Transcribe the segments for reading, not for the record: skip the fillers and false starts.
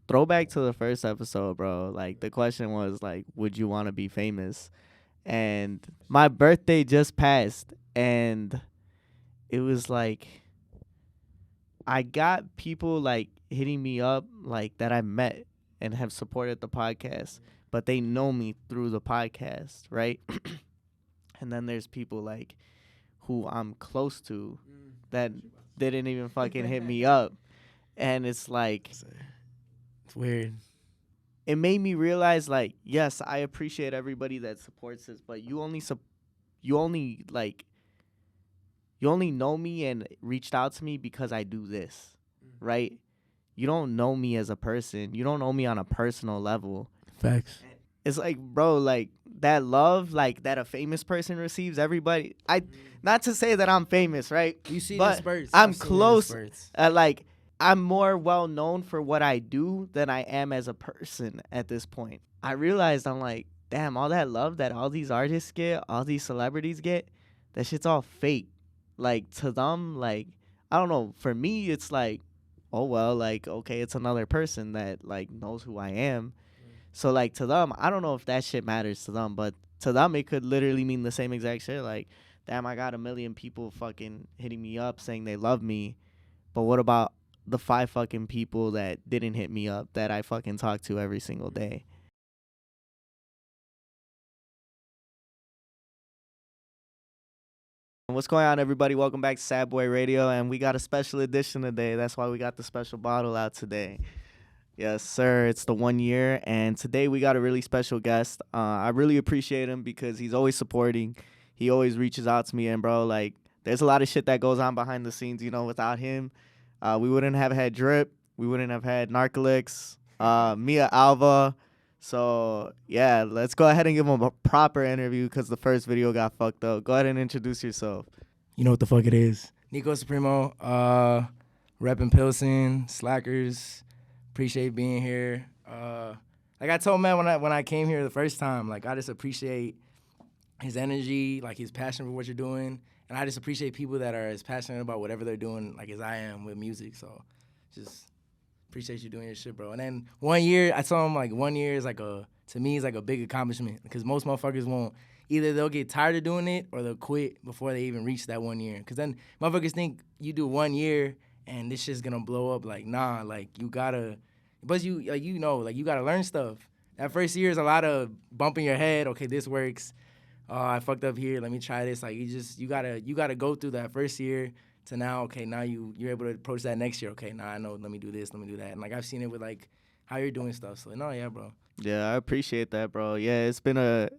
throwback to the first episode, bro. Like, the question was, like, would you want to be famous? And my birthday just passed, and it was like, I got people, like, hitting me up, like, that I met and have supported the podcast, but they know me through the podcast, right? And then there's people, like, who I'm close to that didn't even fucking hit me up. And it's like, it's weird. It made me realize, like, yes, I appreciate everybody that supports this, but you only know me and reached out to me because I do this, right? You don't know me as a person. You don't know me on a personal level. Facts. It's like, bro, like, that love, like, that a famous person receives, everybody. Not to say that I'm famous, right? You see but the spurts. I'm close. Like, I'm more well known for what I do than I am as a person at this point. I realized, I'm like, damn, all that love that all these artists get, all these celebrities get, that shit's all fake. Like, to them, like, I don't know. For me, it's like, oh, well, like, okay, it's another person that, like, knows who I am. So, like, to them, I don't know if that shit matters to them, but to them, it could literally mean the same exact shit. Like, damn, I got a million people fucking hitting me up saying they love me, but what about the 5 fucking people that didn't hit me up that I fucking talk to every single day? What's going on, everybody? Welcome back to Sad Boy Radio, and we got a special edition today. That's why we got the special bottle out today. Yes, sir. It's the 1 year, and today we got a really special guest. I really appreciate him because he's always supporting. He always reaches out to me, and bro, like, there's a lot of shit that goes on behind the scenes. Without him, we wouldn't have had Drip. We wouldn't have had Narcolepsy, Mia Alva. So, yeah, let's go ahead and give him a proper interview because the first video got fucked up. Go ahead and introduce yourself. You know what the fuck it is. Nico Supremo, repping Pilsen, Slackers. Appreciate being here. Like I told man when I came here the first time, like, I just appreciate his energy, like, his passion for what you're doing. And I just appreciate people that are as passionate about whatever they're doing, like, as I am with music. So just appreciate you doing your shit, bro. And then 1 year, I told him, like, 1 year is like to me, is like a big accomplishment because most motherfuckers won't. Either they'll get tired of doing it or they'll quit before they even reach that 1 year. Because then motherfuckers think you do 1 year and this shit's gonna blow up. Like, nah, like, you gotta, but you gotta learn stuff. That first year is a lot of bumping your head. Okay, this works. Oh, I fucked up here. Let me try this. Like, you gotta go through that first year to now. Okay, now you're able to approach that next year. Okay, now I know. Let me do this. Let me do that. And, like, I've seen it with, like, how you're doing stuff. So no, yeah, bro. Yeah, I appreciate that, bro. Yeah, it's been a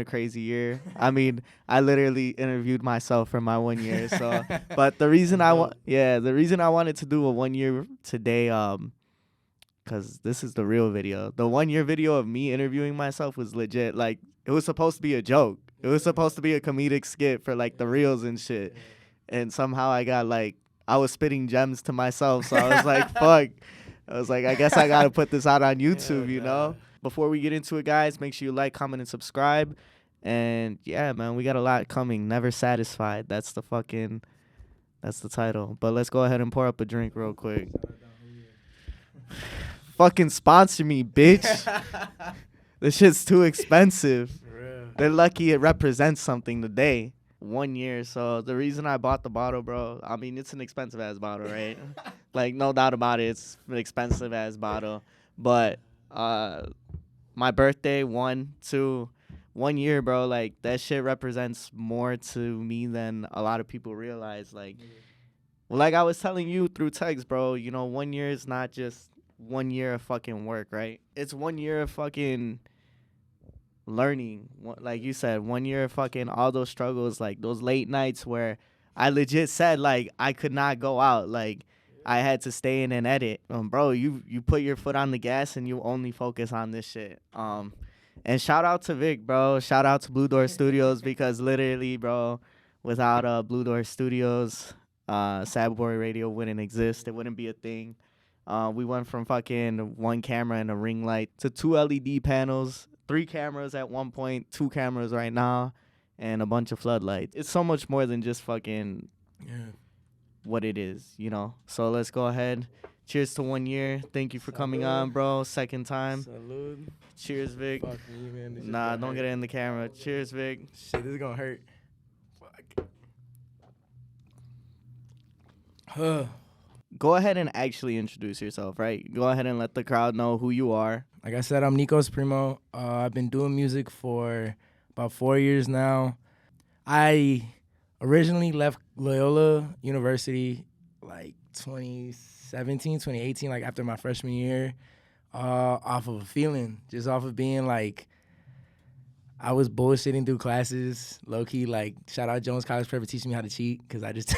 crazy year. I mean, I literally interviewed myself for my 1 year. So, but the reason I wanted to do a 1 year today, because this is the real video. The 1 year video of me interviewing myself was legit. Like, it was supposed to be a joke. It was supposed to be a comedic skit for, like, the reels and shit. And somehow I was spitting gems to myself. So I was like, fuck. I was like, I guess I got to put this out on YouTube, you know? Before we get into it, guys, make sure you like, comment, and subscribe. And, yeah, man, we got a lot coming. Never Satisfied. That's the title. But let's go ahead and pour up a drink real quick. Fucking sponsor me, bitch. This shit's too expensive. They're lucky it represents something today. 1 year. So the reason I bought the bottle, bro, I mean, it's an expensive ass bottle, right? Like, no doubt about it. It's an expensive ass bottle. But my birthday, 1 year, bro, like, that shit represents more to me than a lot of people realize. Like, well, like I was telling you through text, bro, 1 year is not just 1 year of fucking work, right? It's 1 year of fucking learning. Like you said, 1 year of fucking all those struggles, like those late nights where I legit said, like, I could not go out. Like, I had to stay in and edit. Bro, you put your foot on the gas and you only focus on this shit. And shout out to Vic, bro. Shout out to Blue Door Studios because literally, bro, without Blue Door Studios, Sad Boy Radio wouldn't exist. It wouldn't be a thing. We went from fucking 1 camera and a ring light to 2 LED panels, 3 cameras at one point, 2 cameras right now, and a bunch of floodlights. It's so much more than just fucking what it is, So let's go ahead, Cheers to 1 year. Thank you for coming on, bro. Second time. Salud. Cheers, Vic. Fuck me, man. Nah, don't get it in the camera. Cheers, Vic. Shit, this is gonna hurt. Fuck. Go ahead and actually introduce yourself, right? Go ahead and let the crowd know who you are. Like I said, I'm Nico Supremo. I've been doing music for about 4 years now. I originally left Loyola University like 2017, 2018, like after my freshman year, off of a feeling, just off of being like, I was bullshitting through classes, low-key, like, shout out Jones College Prep for teaching me how to cheat, because I just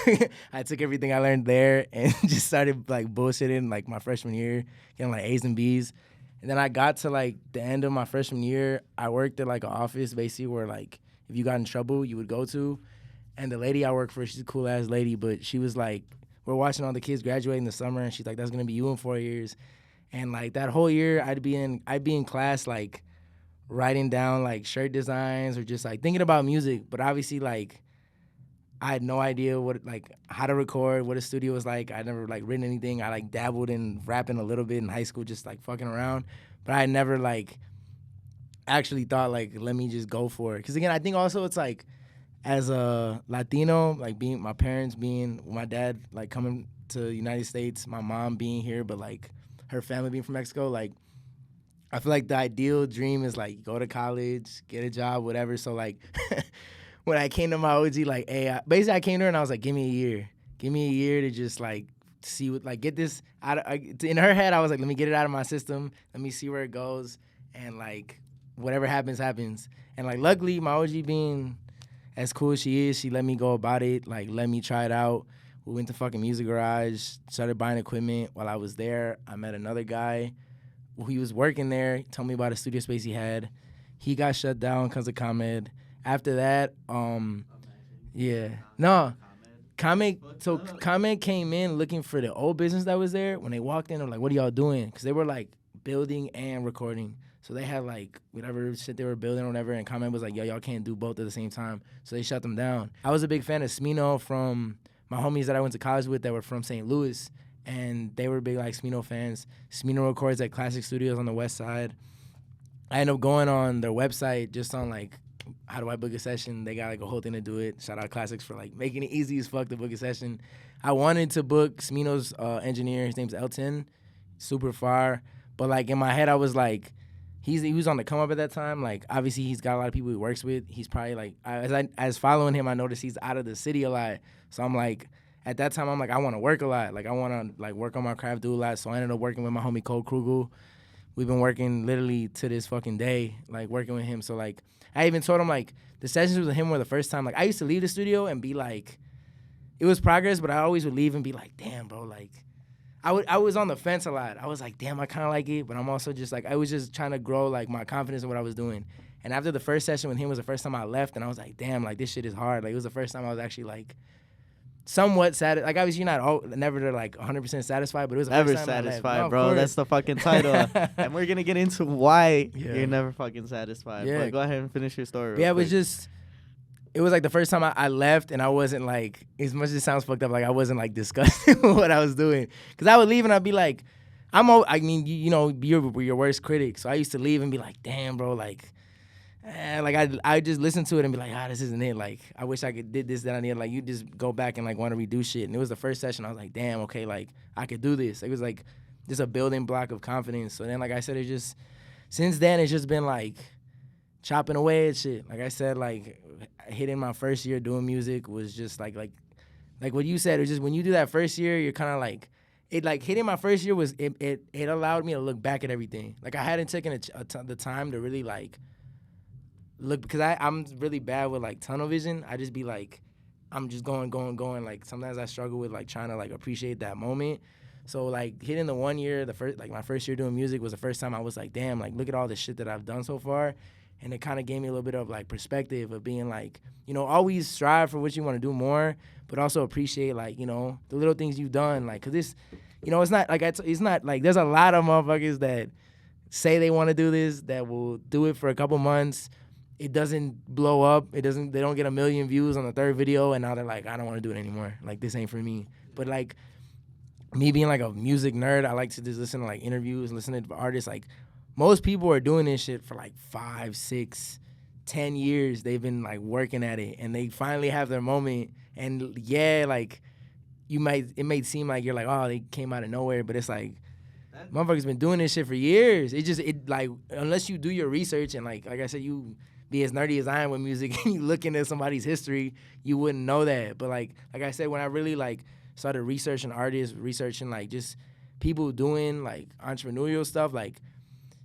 I took everything I learned there and just started, like, bullshitting, like, my freshman year, getting, like, A's and B's. And then I got to, like, the end of my freshman year, I worked at, like, an office, basically, where, like, if you got in trouble, you would go to. And the lady I work for, she's a cool-ass lady, but she was, like, we're watching all the kids graduate in the summer, and she's like, that's going to be you in 4 years. And, like, that whole year, I'd be in class, like, writing down like shirt designs or just like thinking about music, but obviously like I had no idea what like how to record, what a studio was like. I'd never like written anything. I like dabbled in rapping a little bit in high school, just like fucking around, but I had never like actually thought like let me just go for it. Because again, I think also it's like as a Latino, like being my parents being my dad like coming to the United States, my mom being here, but like her family being from Mexico, like I feel like the ideal dream is like go to college, get a job, whatever. So like when I came to my OG, like, hey, basically I came to her and I was like, give me a year to just like see what, like get this out of, in her head, I was like, let me get it out of my system. Let me see where it goes. And like whatever happens, happens. And like luckily my OG being as cool as she is, she let me go about it, like let me try it out. We went to fucking Music Garage, started buying equipment. While I was there, I met another guy. He was working there. He told me about a studio space he had. He got shut down because of ComEd. After that, ComEd came in looking for the old business that was there. When they walked in, they were like, what are y'all doing? Because they were like building and recording. So they had like whatever shit they were building or whatever, and ComEd was like, yo, y'all can't do both at the same time. So they shut them down. I was a big fan of Smino from my homies that I went to college with that were from St. Louis. And they were big like Smino fans. Smino records at Classic Studios on the west side. I ended up going on their website just on like, how do I book a session? They got like a whole thing to do it. Shout out Classics for like making it easy as fuck to book a session. I wanted to book Smino's engineer. His name's Elton. Super far. But like in my head, I was like, he was on the come up at that time. Like obviously he's got a lot of people he works with. He's probably like, as following him, I noticed he's out of the city a lot. So I'm like, at that time, I'm like, I want to work a lot. Like, I want to, like, work on my craft, do a lot. So I ended up working with my homie Cole Krugel. We've been working literally to this fucking day, like, working with him. So, like, I even told him, like, the sessions with him were the first time. Like, I used to leave the studio and be like, it was progress, but I always would leave and be like, damn, bro, like, I was on the fence a lot. I was like, damn, I kind of like it, but I'm also just, like, I was just trying to grow, like, my confidence in what I was doing. And after the first session with him was the first time I left, and I was like, damn, like, this shit is hard. Like, it was the first time I was actually, like, somewhat satisfied. Like obviously you're never like 100% satisfied, but it was the Never first time satisfied, bro. That's the fucking title. And we're gonna get into why you're never fucking satisfied. Yeah. But go ahead and finish your story. Yeah, it was like the first time I left, and I wasn't like, as much as it sounds fucked up, like I wasn't like disgusted with what I was doing. Cause I would leave and I'd be like, you know, you're your worst critic. So I used to leave and be like, damn, bro, like I just listen to it and be like, this isn't it. Like, I wish I could did this, that I need. Like, you just go back and like want to redo shit. And it was the first session. I was like, damn, okay, like I could do this. It was like just a building block of confidence. So then, like I said, since then it's just been like chopping away at shit. Like I said, like hitting my first year doing music was just like what you said. It was just when you do that first year, you're kind of like. It like hitting my first year was it allowed me to look back at everything. Like I hadn't taken the time to really like. Look, because I'm really bad with, like, tunnel vision. I just be, like, I'm just going. Like, sometimes I struggle with, like, trying to, like, appreciate that moment. So, like, hitting the 1 year, my first year doing music was the first time I was like, damn, like, look at all the shit that I've done so far. And it kind of gave me a little bit of, like, perspective of being, like, you know, always strive for what you want to do more, but also appreciate, like, you know, the little things you've done. Like, because this, you know, it's not, like, there's a lot of motherfuckers that say they want to do this, that will do it for a couple months. It doesn't blow up. They don't get 1 million views on the third video, and now they're like, I don't want to do it anymore. Like, this ain't for me. But, like, me being like a music nerd, I like to just listen to like interviews, listen to artists. Like most people are doing this shit for like 5, 6, 10 years. They've been like working at it, and they finally have their moment. And yeah, like it may seem like you're like, oh, they came out of nowhere, but it's like motherfuckers been doing this shit for years. It like unless you do your research and like I said, you be as nerdy as I am with music and you look into somebody's history, you wouldn't know that. But like I said, when I really like started researching artists, researching like just people doing like entrepreneurial stuff, like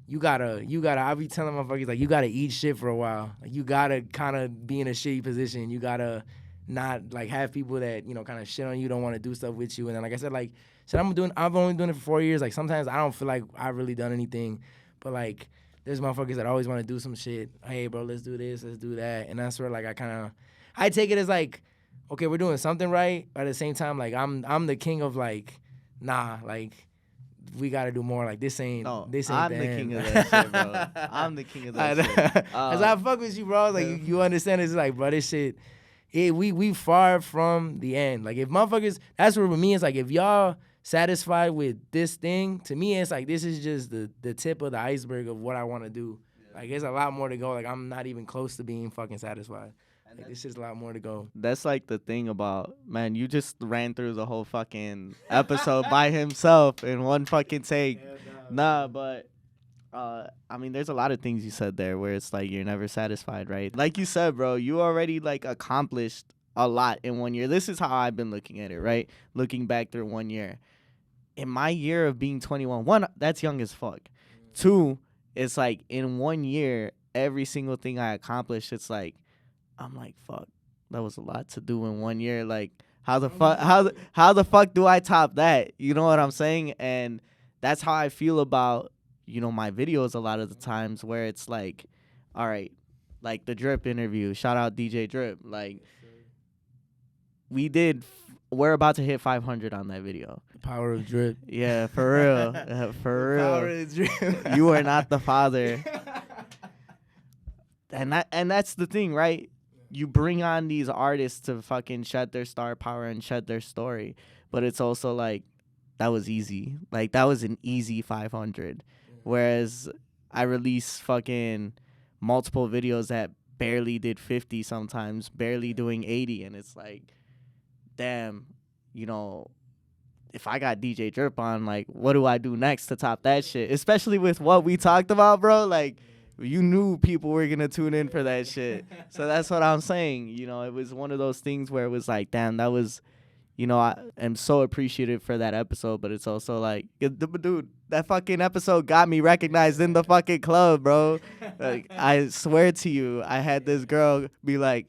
you gotta I be telling motherfuckers like you gotta eat shit for a while. Like you gotta kind of be in a shitty position. You gotta not like have people that, you know, kind of shit on you, don't want to do stuff with you. And then like I said, like shit I've only doing it for 4 years. Like sometimes I don't feel like I've really done anything. But like there's motherfuckers that always want to do some shit. Hey bro, let's do this, let's do that. And that's where like I take it as like, okay, we're doing something right, but at the same time, like I'm the king of like, nah, like we gotta do more. Like this ain't I'm the the king of that shit, bro. I'm the king of that shit. Cause I fuck with you, bro. Like you understand, it's like, bro, this shit. We far from the end. Like if motherfuckers, that's where with me it's like if y'all satisfied with this thing, to me it's like this is just the tip of the iceberg of what I want to do. Yeah. Like there's a lot more to go. Like I'm not even close to being fucking satisfied. Like this is a lot more to go. That's like the thing about, man, you just ran through the whole fucking episode by himself in one fucking take. Nah, but I mean, there's a lot of things you said there where it's like you're never satisfied, right? Like you said, bro, you already like accomplished a lot in 1 year. This is how I've been looking at it, right? Looking back through 1 year. In my year of being 21, one, that's young as fuck. Two, it's like in 1 year, every single thing I accomplished, it's like, I'm like, fuck, that was a lot to do in 1 year. Like, how the fuck do I top that? You know what I'm saying? And that's how I feel about, you know, my videos a lot of the times where it's like, all right, like the Drip interview, shout out DJ Drip. Like, we're about to hit 500 on that video. The power of Drip. Yeah, for real. For real. Power of Drip. You are not the father. And that's the thing, right? You bring on these artists to fucking shed their star power and shed their story. But it's also like, that was easy. Like, that was an easy 500. Whereas I release fucking multiple videos that barely did 50 sometimes, barely doing 80. And it's like, damn, you know, if I got DJ Drip on, like, what do I do next to top that shit? Especially with what we talked about, bro. Like, you knew people were going to tune in for that shit. So that's what I'm saying. You know, it was one of those things where it was like, damn, that was, you know, I am so appreciative for that episode. But it's also like, dude, that fucking episode got me recognized in the fucking club, bro. Like, I swear to you, I had this girl be like,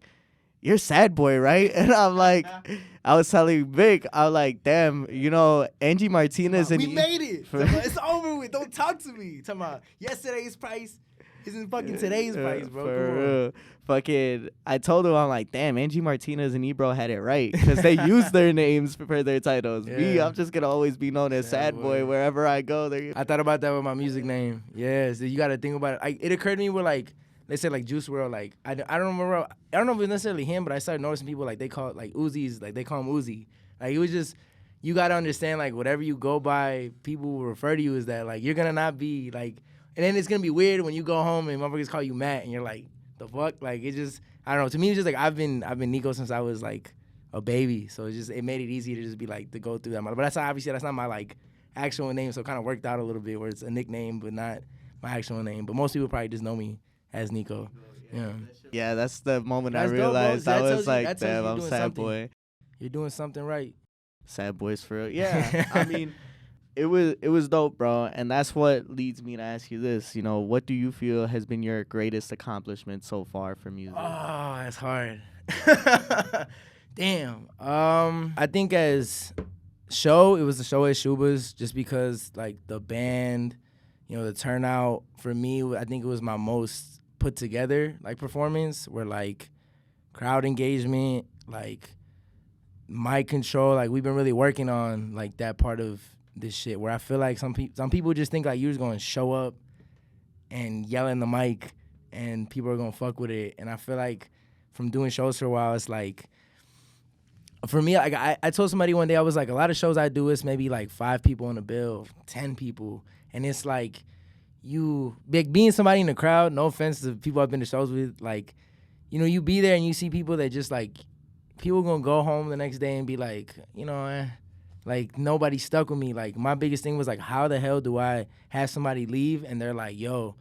you're Sad Boy, right? And I'm like, I was telling Vic, I was like, damn, you know, Angie Martinez. And we made it. It's over with. Don't talk to me. Talking about yesterday's price isn't fucking today's price, bro. For real. Fucking, I told him, I'm like, damn, Angie Martinez and Ebro had it right because they use their names for their titles. Yeah. Me, I'm just going to always be known as Sad Boy wherever I go. I thought about that with my music name. Yes, you got to think about it. It occurred to me with like, they said like Juice WRLD, like I don't remember. I don't know if it's necessarily him, but I started noticing people like they call it like Uzis, like they call him Uzi. Like it was just, you gotta understand like whatever you go by, people will refer to you as that. Like you're gonna not be like, and then it's gonna be weird when you go home and motherfuckers call you Matt and you're like, the fuck? Like it just, I don't know. To me, it's just like I've been Nico since I was like a baby, so it made it easy to just be like to go through that. But that's obviously that's not my like actual name, so it kind of worked out a little bit where it's a nickname but not my actual name. But most people probably just know me as Nico. Yeah, that's the moment I realized. Dope, I was like, damn, I'm Sad Boy. You're doing something right. Sad Boys for real. Yeah, I mean, it was dope, bro. And that's what leads me to ask you this. You know, what do you feel has been your greatest accomplishment so far for music? Oh, that's hard. Damn. I think as it was the show at Shuba's just because, like, the band, you know, the turnout, for me, I think it was my most put together, like, performance where, like, crowd engagement, like, mic control, like, we've been really working on, like, that part of this shit where I feel like some people just think, like, you're just going to show up and yell in the mic and people are going to fuck with it. And I feel like from doing shows for a while, it's like For me, like I told somebody one day, I was like, a lot of shows I do is maybe like 5 people on the bill, 10 people, and it's like you being somebody in the crowd. No offense to people I've been to shows with, like, you know, you be there and you see people that just like, people gonna go home the next day and be like, you know, like nobody stuck with me. Like my biggest thing was like, how the hell do I have somebody leave and they're like, yo,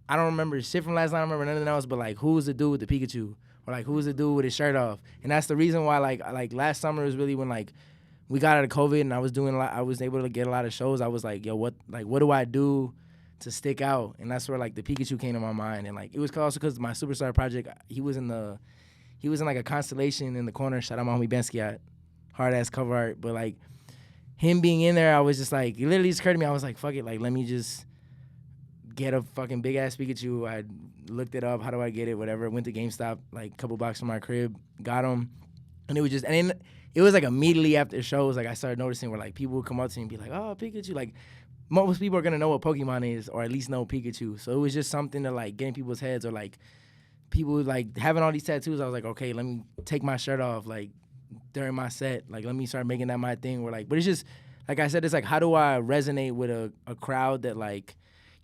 I don't remember shit from last night. I don't remember nothing else, but like, who's the dude with the Pikachu? Or like, who's the dude with his shirt off? And that's the reason why like last summer was really when like we got out of COVID and I was doing a lot. I was able to get a lot of shows. I was like, yo, what do I do to stick out? And that's where like the Pikachu came to my mind. And like it was also because my Superstar project, he was in like a constellation in the corner. Shout out my homie Bensky at hard ass cover art. But like him being in there, I was just like, it literally just occurred to me. I was like, fuck it, like let me just get a fucking big ass Pikachu. I looked it up. How do I get it? Whatever. Went to GameStop, like a couple blocks from my crib, got him, and it was just, and then it was like immediately after the shows, like I started noticing where like people would come up to me and be like, "Oh, Pikachu!" Like most people are gonna know what Pokemon is, or at least know Pikachu. So it was just something to like get in people's heads, or like people like having all these tattoos. I was like, okay, let me take my shirt off, like during my set, like let me start making that my thing. Where like, but it's just like I said, it's like how do I resonate with a crowd that like.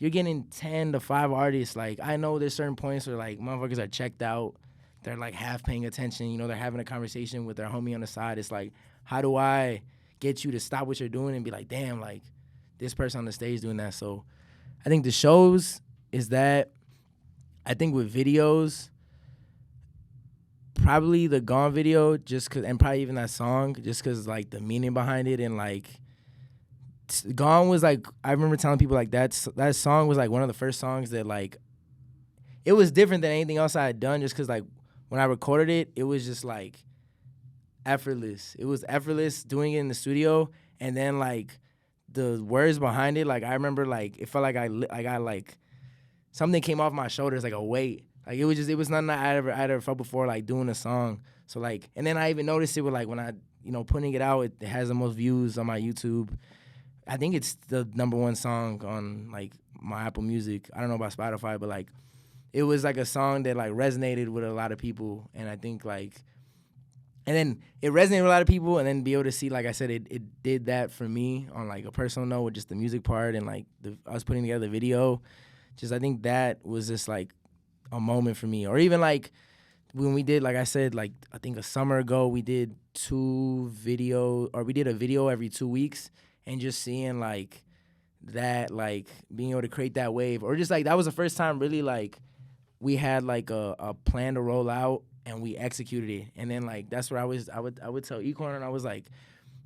You're getting 10 to 5 artists. Like, I know there's certain points where, like, motherfuckers are checked out. They're, like, half paying attention. You know, they're having a conversation with their homie on the side. It's like, how do I get you to stop what you're doing and be like, damn, like, this person on the stage doing that. So I think the shows is that. I think with videos, probably the Gone video, just because, and probably even that song, just because, like, the meaning behind it and, like, Gone was like, I remember telling people like that song was like one of the first songs that like, it was different than anything else I had done just because like when I recorded it, it was just like effortless. It was effortless doing it in the studio, and then like the words behind it, like I remember like it felt like I got like something came off my shoulders, like a weight. Like it was nothing that I ever felt before like doing a song. So like, and then I even noticed it with like when I, you know, putting it out, it has the most views on my YouTube. I think it's the #1 song on like my Apple Music. I don't know about Spotify, but like it was like a song that like resonated with a lot of people, and I think like, and then it resonated with a lot of people, and then be able to see, like I said, it did that for me on like a personal note with just the music part and like us putting together the video. Just I think that was just like a moment for me, or even like when we did, like I said, like I think a summer ago we did a video every 2 weeks. And just seeing like that, like being able to create that wave, or just like that was the first time really like we had like a plan to roll out and we executed it. And then like that's where I would tell Ecorn, and I was like,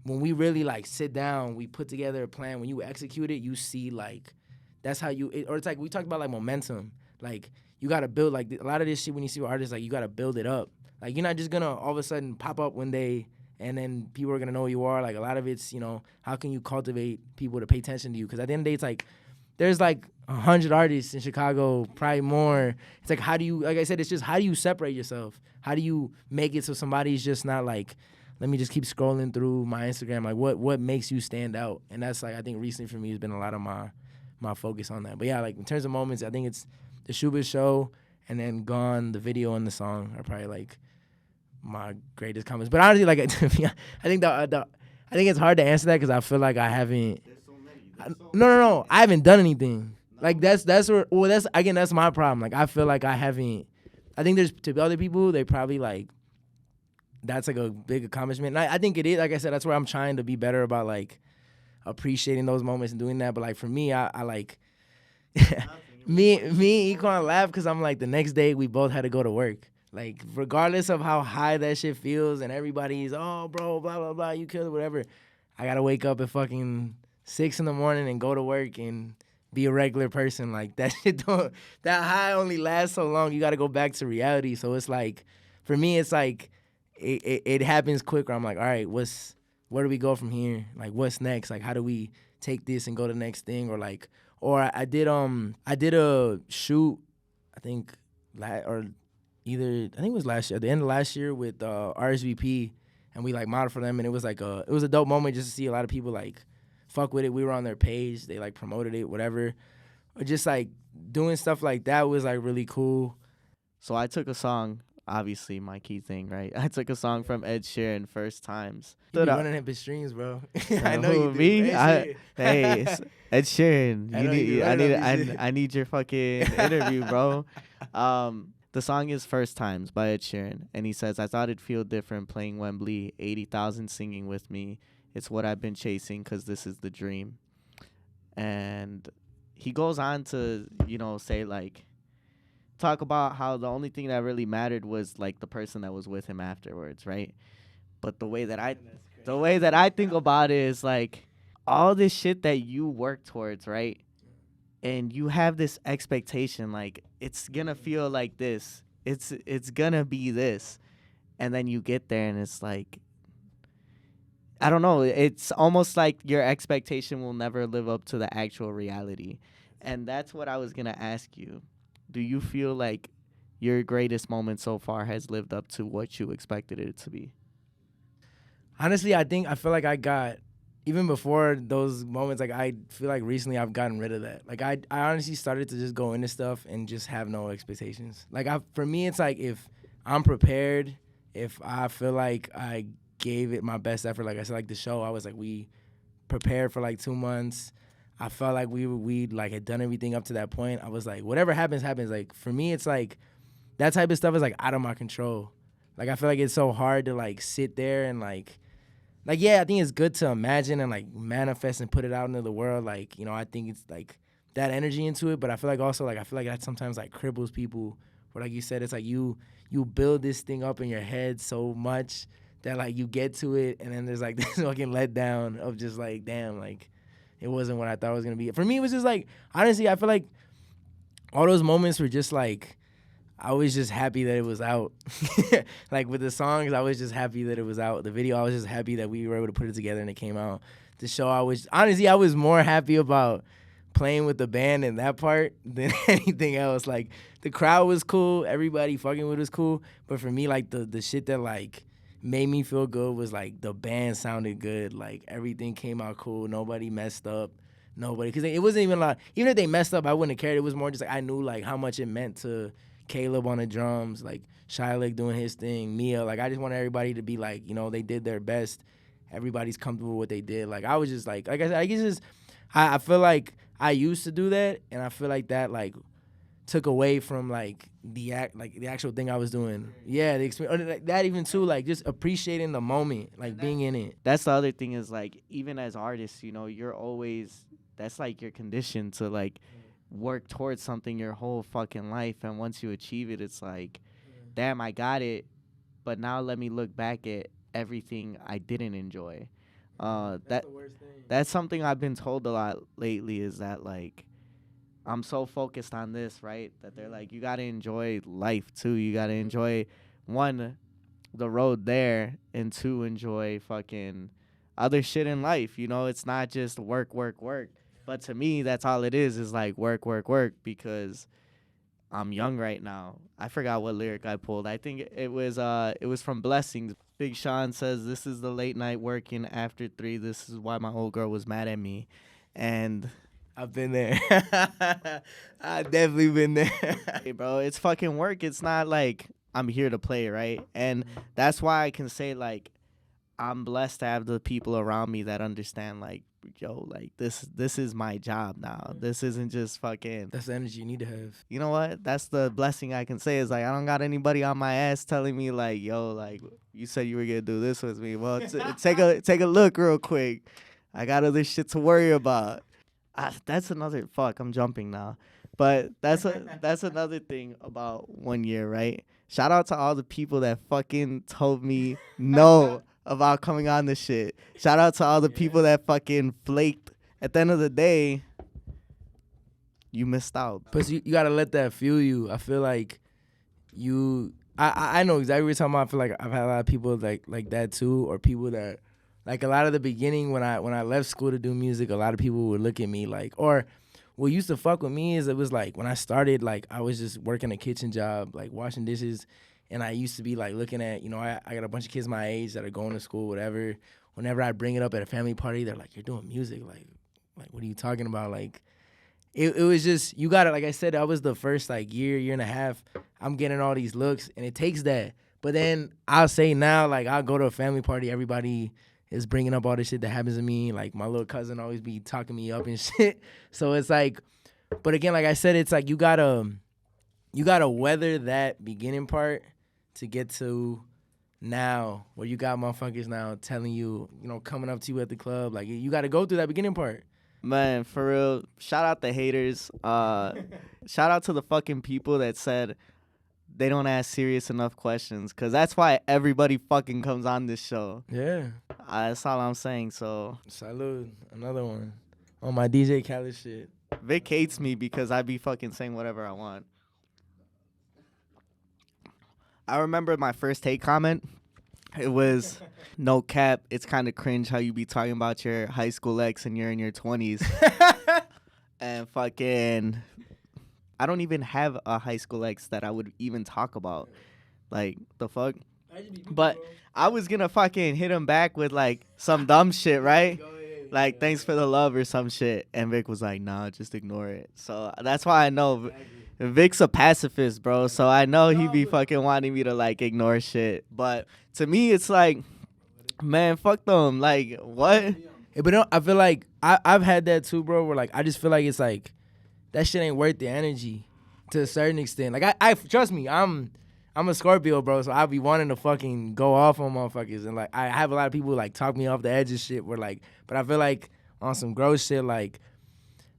when we really like sit down, we put together a plan. When you execute it, you see like that's how or it's like we talked about like momentum. Like you gotta build like a lot of this shit when you see artists, like you gotta build it up. Like you're not just gonna all of a sudden pop up one day and then people are going to know who you are. Like, a lot of it's, you know, how can you cultivate people to pay attention to you? Because at the end of the day, it's like, there's like 100 artists in Chicago, probably more. It's like, how do you, like I said, it's just how do you separate yourself? How do you make it so somebody's just not like, let me just keep scrolling through my Instagram? Like, what makes you stand out? And that's like, I think recently for me has been a lot of my focus on that. But yeah, like in terms of moments, I think it's the Schubert show and then Gone, the video and the song are probably like my greatest comments. But honestly, like I think I think it's hard to answer that because I feel like I haven't. There's so many. No. I haven't done anything. No. Like that's where. Well, that's my problem. Like I feel like I haven't. I think there's to other people they probably like. That's like a big accomplishment. And I think it is. Like I said, that's where I'm trying to be better about like appreciating those moments and doing that. But like for me, I like. me and Equan laugh because I'm like the next day we both had to go to work. Like, regardless of how high that shit feels and everybody's, oh, bro, blah, blah, blah, you killed it, whatever. I got to wake up at fucking 6 in the morning and go to work and be a regular person. Like, that shit that high only lasts so long. You got to go back to reality. So it's like, for me, it's like, it happens quicker. I'm like, all right, where do we go from here? Like, what's next? Like, how do we take this and go to the next thing? Or like, I did a shoot, I think, I think it was last year, at the end of last year with RSVP, and we like modeled for them, and it was a dope moment just to see a lot of people like fuck with it. We were on their page, they like promoted it, whatever. Or just like doing stuff like that was like really cool. So I took a song obviously my key thing, right? I took a song from Ed Sheeran, First Times. You be Stood up. running hip streams, bro. I Uh, know who, you do. me? Ed Hey, Sheeran. Ed Sheeran. I You know you need. be I running need. up these shit. I need your fucking interview, bro. The song is First Times by Ed Sheeran, and he says, "I thought it'd feel different playing Wembley, 80,000 singing with me. It's what I've been chasing, 'cause this is the dream." And he goes on to, say like, talk about how the only thing that really mattered was like the person that was with him afterwards, right? But the way that I think about it is like all this shit that you work towards, right? And you have this expectation like it's gonna feel like this. It's gonna be this. And then you get there and it's like I don't know, it's almost like your expectation will never live up to the actual reality. And that's what I was gonna ask you. Do you feel like your greatest moment so far has lived up to what you expected it to be? Honestly, I feel like I got, even before those moments, like I feel like recently I've gotten rid of that. Like I honestly started to just go into stuff and just have no expectations. Like for me, it's like if I'm prepared, if I feel like I gave it my best effort, like I said, like the show, I was like, we prepared for like 2 months. I felt like we like had done everything up to that point. I was like, whatever happens, happens. Like for me, it's like that type of stuff is like out of my control. Like I feel like it's so hard to like sit there and like yeah, I think it's good to imagine and like manifest and put it out into the world. Like, I think it's like that energy into it. But I feel like also like I feel like that sometimes like cripples people. Where like you said, it's like you build this thing up in your head so much that like you get to it and then there's like this fucking letdown of just like, damn, like it wasn't what I thought it was gonna be. For me, it was just like, honestly, I feel like all those moments were just like, I was just happy that it was out. Like with the songs, I was just happy that it was out. The video, I was just happy that we were able to put it together and it came out. The show, I was more happy about playing with the band and that part than anything else. Like the crowd was cool, everybody fucking with us cool. But for me, like the shit that like made me feel good was like the band sounded good. Like everything came out cool. Nobody messed up. Nobody, because it wasn't even like, even if they messed up, I wouldn't have cared. It was more just like I knew like how much it meant to Caleb on the drums, like Shylek doing his thing, Mia. Like I just wanted everybody to be like, they did their best. Everybody's comfortable with what they did. Like I was just like I said, I guess just I feel like I used to do that, and I feel like that like took away from like the actual thing I was doing. Yeah, the experience. That even too, like just appreciating the moment, like being in it. That's the other thing is like even as artists, you're always that's like your condition to like work towards something your whole fucking life, and once you achieve it, it's like, damn, I got it, but now let me look back at everything I didn't enjoy. That's the worst thing. That's something I've been told a lot lately is that like I'm so focused on this, right? That they're like, you gotta enjoy life too. You gotta enjoy one, the road there, and two, enjoy fucking other shit in life. It's not just work, work, work. But to me, that's all it is like work, work, work, because I'm young right now. I forgot what lyric I pulled. I think it was from Blessings. Big Sean says, "This is the late night working after 3. This is why my old girl was mad at me." And I've been there. I've definitely been there. hey, bro, it's fucking work. It's not like I'm here to play, right? And that's why I can say like I'm blessed to have the people around me that understand like, yo, like this is my job now. This isn't just fucking. That's the energy you need to have. You know what? That's the blessing I can say is like I don't got anybody on my ass telling me like, yo, like you said you were gonna do this with me. Well, take a look real quick. I got other shit to worry about. That's another fuck. I'm jumping now, but that's another thing about 1 year, right? Shout out to all the people that fucking told me no about coming on this shit. Shout out to all the people that fucking flaked. At the end of the day, you missed out. But you gotta let that fuel you. I feel like I know exactly what you're talking about. I feel like I've had a lot of people like that too, or people that like a lot of the beginning when I left school to do music, a lot of people would look at me like, or what used to fuck with me is it was like when I started, like I was just working a kitchen job, like washing dishes. And I used to be like looking at, I got a bunch of kids my age that are going to school, whatever. Whenever I bring it up at a family party, they're like, "You're doing music, like what are you talking about?" Like, it was just, you gotta, like I said, that was the first like year and a half. I'm getting all these looks, and it takes that. But then I'll say now, like, I'll go to a family party, everybody is bringing up all the shit that happens to me. Like, my little cousin always be talking me up and shit. So it's like, but again, like I said, it's like you gotta weather that beginning part to get to now, where you got motherfuckers now telling you, coming up to you at the club. Like, you gotta go through that beginning part. Man, for real, shout out the haters. Shout out to the fucking people that said they don't ask serious enough questions, because that's why everybody fucking comes on this show. Yeah. That's all I'm saying. So Salud. Another one. On my DJ Khaled shit. Vic hates me because I be fucking saying whatever I want. I remember my first hate comment. It was, no cap, it's kind of cringe how you be talking about your high school ex and you're in your 20s. And fucking, I don't even have a high school ex that I would even talk about. Like, the fuck? But I was gonna fucking hit him back with, like, some dumb shit, right? Like, thanks for the love or some shit. And Vic was like, nah, just ignore it. So that's why I know Vic's a pacifist, bro. So I know he be fucking wanting me to, like, ignore shit. But to me, it's like, man, fuck them. Like, what? Yeah, but I feel like I've had that too, bro, where, like, I just feel like it's like, that shit ain't worth the energy to a certain extent. Like, I trust me, I'm a Scorpio, bro, so I be wanting to fucking go off on motherfuckers. And, like, I have a lot of people, like, talk me off the edge of shit where, like, but I feel like on some gross shit, like,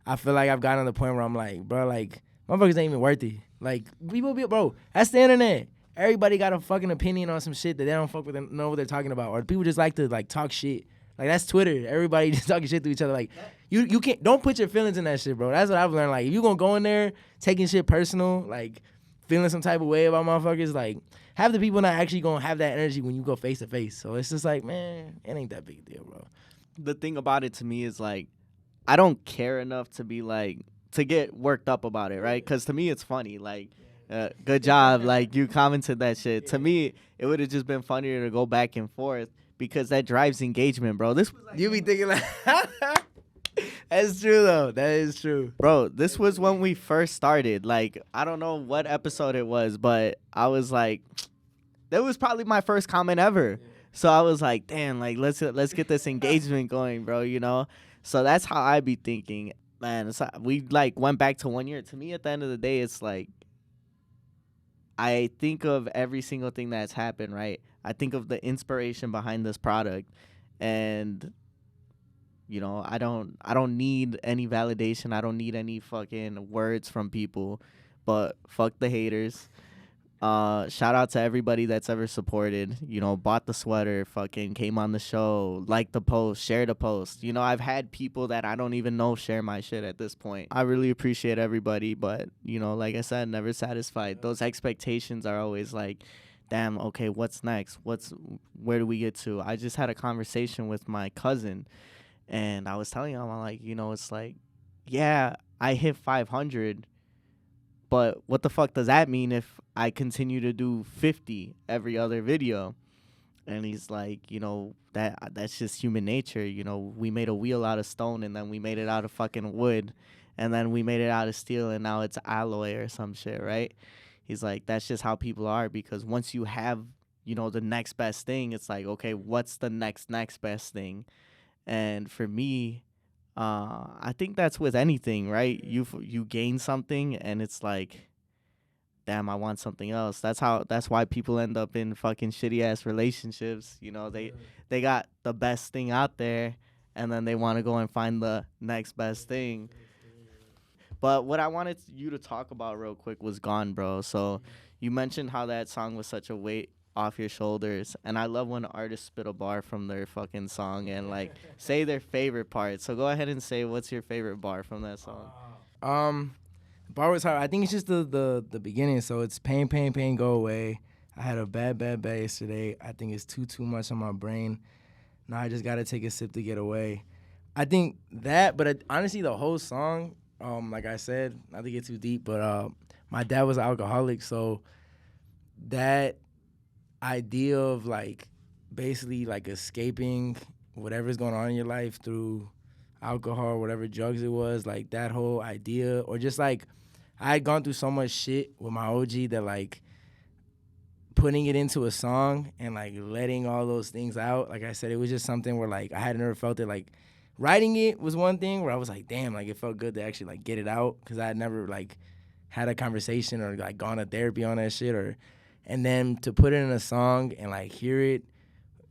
I feel like I've gotten to the point where I'm like, bro, like, motherfuckers ain't even worth it. Like, people be, bro, that's the internet. Everybody got a fucking opinion on some shit that they don't fuck with and know what they're talking about. Or people just like to, like, talk shit. Like, that's Twitter. Everybody just talking shit to each other. Like, you can't, don't put your feelings in that shit, bro. That's what I've learned. Like, if you gonna go in there taking shit personal, like, feeling some type of way about motherfuckers, like, have the people not actually gonna have that energy when you go face to face. So it's just like, man, it ain't that big a deal, bro. The thing about it to me is, like, I don't care enough to be, like, to get worked up about it, right? Because to me, it's funny. Like, good job. Like, you commented that shit. To me, it would have just been funnier to go back and forth because that drives engagement, bro. This was like, You be thinking like, that's true, though. That is true. bro, this was when we first started. Like, I don't know what episode it was, but I was like, that was probably my first comment ever. So I was like, damn, like, let's get this engagement going, bro, you know? So that's how I be thinking. Man, we, like, went back to 1 year. To me, at the end of the day, it's like, I think of every single thing that's happened, right? I think of the inspiration behind this product. And, you know, I don't need any validation. I don't need any fucking words from people. But fuck the haters. Shout out to everybody that's ever supported, you know, bought the sweater, fucking came on the show, liked the post, shared the post. You know, I've had people that I don't even know share my shit at this point. I really appreciate everybody, but, you know, like I said, never satisfied. Those expectations are always like, damn, okay, what's next? Where do we get to? I just had a conversation with my cousin, and I was telling him, I'm like, you know, it's like, yeah, I hit 500, but what the fuck does that mean if I continue to do 50 every other video? And he's like, you know, that's just human nature. You know, we made a wheel out of stone, and then we made it out of fucking wood, and then we made it out of steel, and now it's alloy or some shit, right? He's like, that's just how people are, because once you have, you know, the next best thing, it's like, okay, what's the next best thing? And for me, I think that's with anything, right? You gain something, and it's like, damn, I want something else. That's why people end up in fucking shitty ass relationships. You know, they got the best thing out there, and then they want to go and find the next best thing. But what I wanted you to talk about real quick was Gone, bro. So you mentioned how that song was such a weight off your shoulders, and I love when artists spit a bar from their fucking song and, like, say their favorite part. So go ahead and say, what's your favorite bar from that song? Bar was hard. I think it's just the beginning. So it's pain, pain, pain, go away. I had a bad yesterday. I think it's too much on my brain. Now I just gotta take a sip to get away. I think that, but honestly, the whole song, like I said, not to get too deep, but my dad was an alcoholic, so that idea of, like, basically, like, escaping whatever's going on in your life through alcohol, whatever drugs it was, like that whole idea, or just like I had gone through so much shit with my OG that like putting it into a song and like letting all those things out, like I said, it was just something where like I had never felt it. Like writing it was one thing where I was like, damn, like it felt good to actually like get it out, because I had never like had a conversation or like gone to therapy on that shit, or and then to put it in a song and like hear it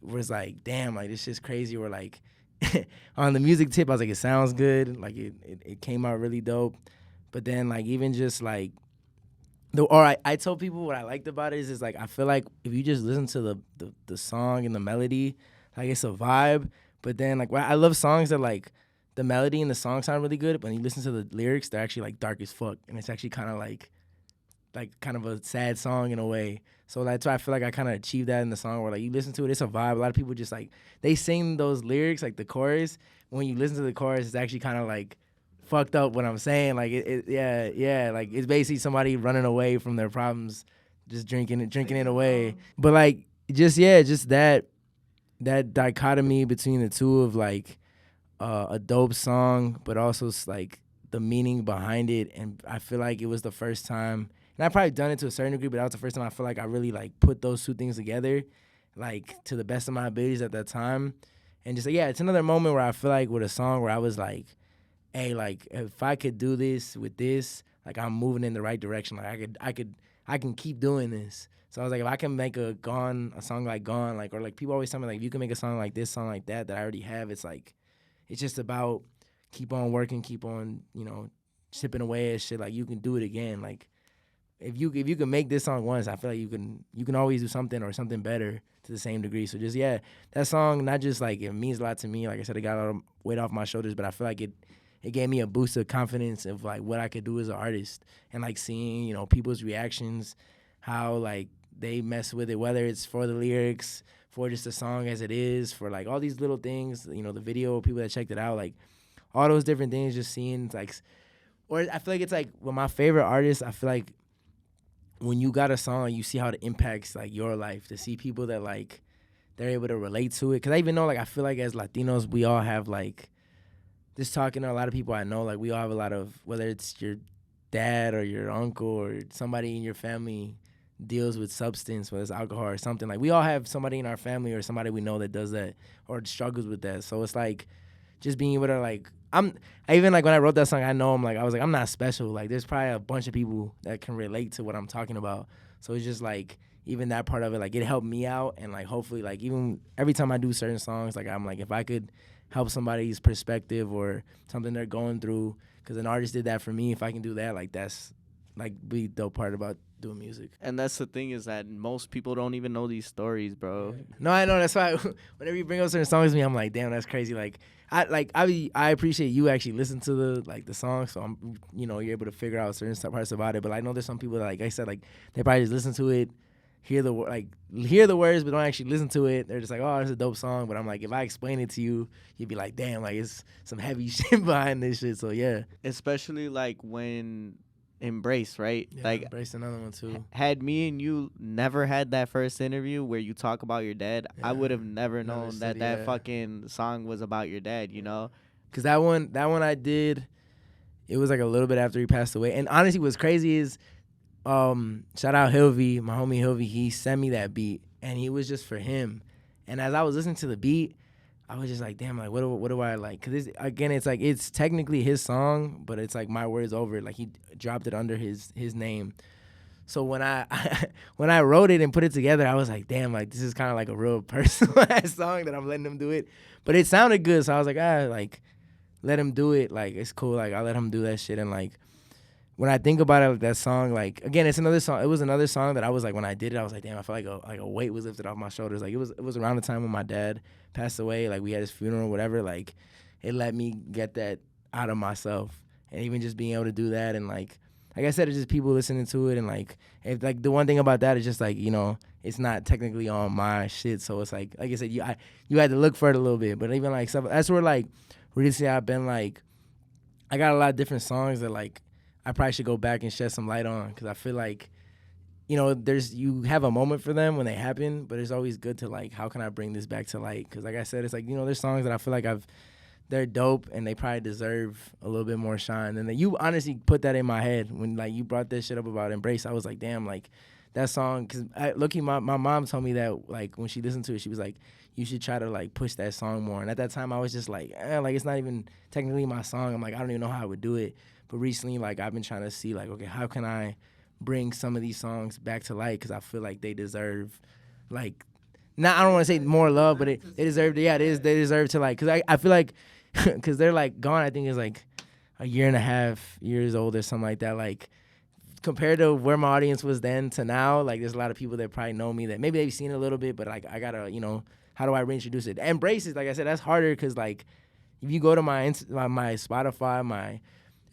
was like, damn, like this shit's crazy. Or like on the music tip, I was like, it sounds good, like it came out really dope. But then like even just like I told people what I liked about it is like I feel like if you just listen to the song and the melody, like it's a vibe. But then like I love songs that like the melody and the song sound really good, but when you listen to the lyrics, they're actually like dark as fuck, and it's actually kind of like kind of a sad song in a way. So that's why I feel like I kind of achieved that in the song, where like you listen to it, it's a vibe. A lot of people just like they sing those lyrics like the chorus. When you listen to the chorus, it's actually kind of like fucked up what I'm saying. Like yeah, like it's basically somebody running away from their problems, just drinking it away. But like just that dichotomy between the two of like a dope song, but also like the meaning behind it. And I feel like it was the first time, and I've probably done it to a certain degree, but that was the first time I feel like I really like put those two things together, like to the best of my abilities at that time. And just it's another moment where I feel like with a song where I was like, hey, like if I could do this with this, like I'm moving in the right direction. Like I can keep doing this. So I was like, if I can make a song like Gone, like, or like people always tell me like, if you can make a song like this, song like that I already have, it's like, it's just about keep on working, keep on, chipping away at shit. Like you can do it again. Like if you can make this song once, I feel like you can always do something or something better to the same degree. So just that song, not just like it means a lot to me. Like I said, it got a lot of weight off my shoulders, but I feel like it gave me a boost of confidence of like what I could do as an artist, and like seeing people's reactions, how like they mess with it, whether it's for the lyrics, for just the song as it is, for like all these little things, the video, people that checked it out, like all those different things, just seeing like, or I feel like it's like with my favorite artists, I feel like when you got a song, you see how it impacts like your life, to see people that like they're able to relate to it. Cause I even know, like, I feel like as Latinos, we all have like, just talking to a lot of people I know, like we all have a lot of, whether it's your dad or your uncle or somebody in your family deals with substance, whether it's alcohol or something. Like we all have somebody in our family or somebody we know that does that or struggles with that. So it's like just being able to like, I even like when I wrote that song, I was like, I'm not special. Like there's probably a bunch of people that can relate to what I'm talking about. So it's just like, even that part of it, like it helped me out. And like, hopefully like even every time I do certain songs, like I'm like, if I could help somebody's perspective or something they're going through, because an artist did that for me, if I can do that, like that's like the dope part about doing music. And that's the thing, is that most people don't even know these stories, bro. No, I know. That's why whenever you bring up certain songs to me, I'm like, damn, that's crazy. Like I appreciate you actually listen to the song, so I'm you're able to figure out certain parts about it. But I know there's some people that, like I said, like they probably just listen to it, hear the words, but don't actually listen to it. They're just like, oh, it's a dope song. But I'm like, if I explain it to you, you'd be like, damn, like it's some heavy shit behind this shit. So yeah, especially like when Embrace, right? Yeah, like Embrace, another one too. Had me and you never had that first interview where you talk about your dad, I would have never known that fucking song was about your dad, Cause that one I did, it was like a little bit after he passed away. And honestly, what's crazy is, shout out Hilvy, my homie Hilvy, he sent me that beat and he was just for him. And as I was listening to the beat, I was just like, damn, like, what do I like? Because, again, it's like, it's technically his song, but it's like my words over it. Like, he dropped it under his name. So when I when I wrote it and put it together, I was like, damn, like, this is kind of like a real personal song that I'm letting him do it. But it sounded good, so I was like, like, let him do it. Like, it's cool. Like, I'll let him do that shit. And, like, when I think about it, like, that song, like, again, it's another song. It was another song that I was like, when I did it, I was like, damn, I felt like a weight was lifted off my shoulders. Like, it was around the time when my dad passed away. Like, we had his funeral or whatever. Like, it let me get that out of myself. And even just being able to do that, and like I said, it's just people listening to it. And like, if like the one thing about that is just like, it's not technically on my shit. So it's like I said, you had to look for it a little bit. But even like stuff, that's where like recently I've been like, I got a lot of different songs that like I probably should go back and shed some light on, because I feel like, you have a moment for them when they happen, but it's always good to like, how can I bring this back to light? Because like I said, it's like, there's songs that I feel like they're dope and they probably deserve a little bit more shine. And you honestly put that in my head when like you brought that shit up about Embrace. I was like, damn, like that song, because my mom told me that like when she listened to it, she was like, you should try to like push that song more. And at that time I was just like, like it's not even technically my song. I'm like, I don't even know how I would do it. But recently, like I've been trying to see like, okay, how can I bring some of these songs back to light, because I feel like they deserve like, not, I don't want to say more love, but they deserve, they deserve to like, because I feel like, because they're like gone, I think it's like a year and a half years old or something like that, like compared to where my audience was then to now, like there's a lot of people that probably know me that maybe they've seen it a little bit, but like I gotta, you know, how do I reintroduce it? And Braces, like I said, that's harder, because like if you go to my Spotify, my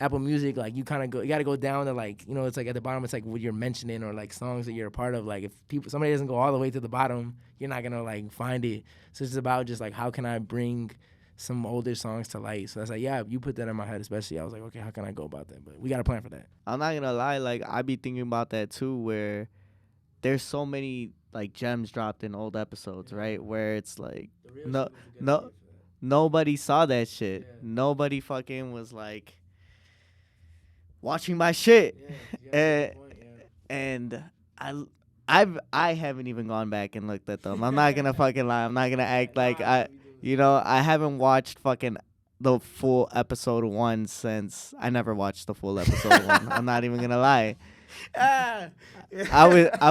Apple Music, like you gotta go down to like, you know, it's like at the bottom, it's like what you're mentioning or like songs that you're a part of. Like if somebody doesn't go all the way to the bottom, you're not gonna like find it. So it's about just like, how can I bring some older songs to light? So that's like, yeah, you put that in my head especially. I was like, okay, how can I go about that? But we got a plan for that. I'm not gonna lie, like I be thinking about that too, where there's so many like gems dropped in old episodes, right? Where it's like nobody saw that shit. Yeah. Nobody fucking was like watching my shit. And I haven't even gone back and looked at them. I'm not gonna fucking lie. I'm not gonna act like I haven't watched fucking the full episode 1 since I never watched the full episode 1. I'm not even gonna lie. I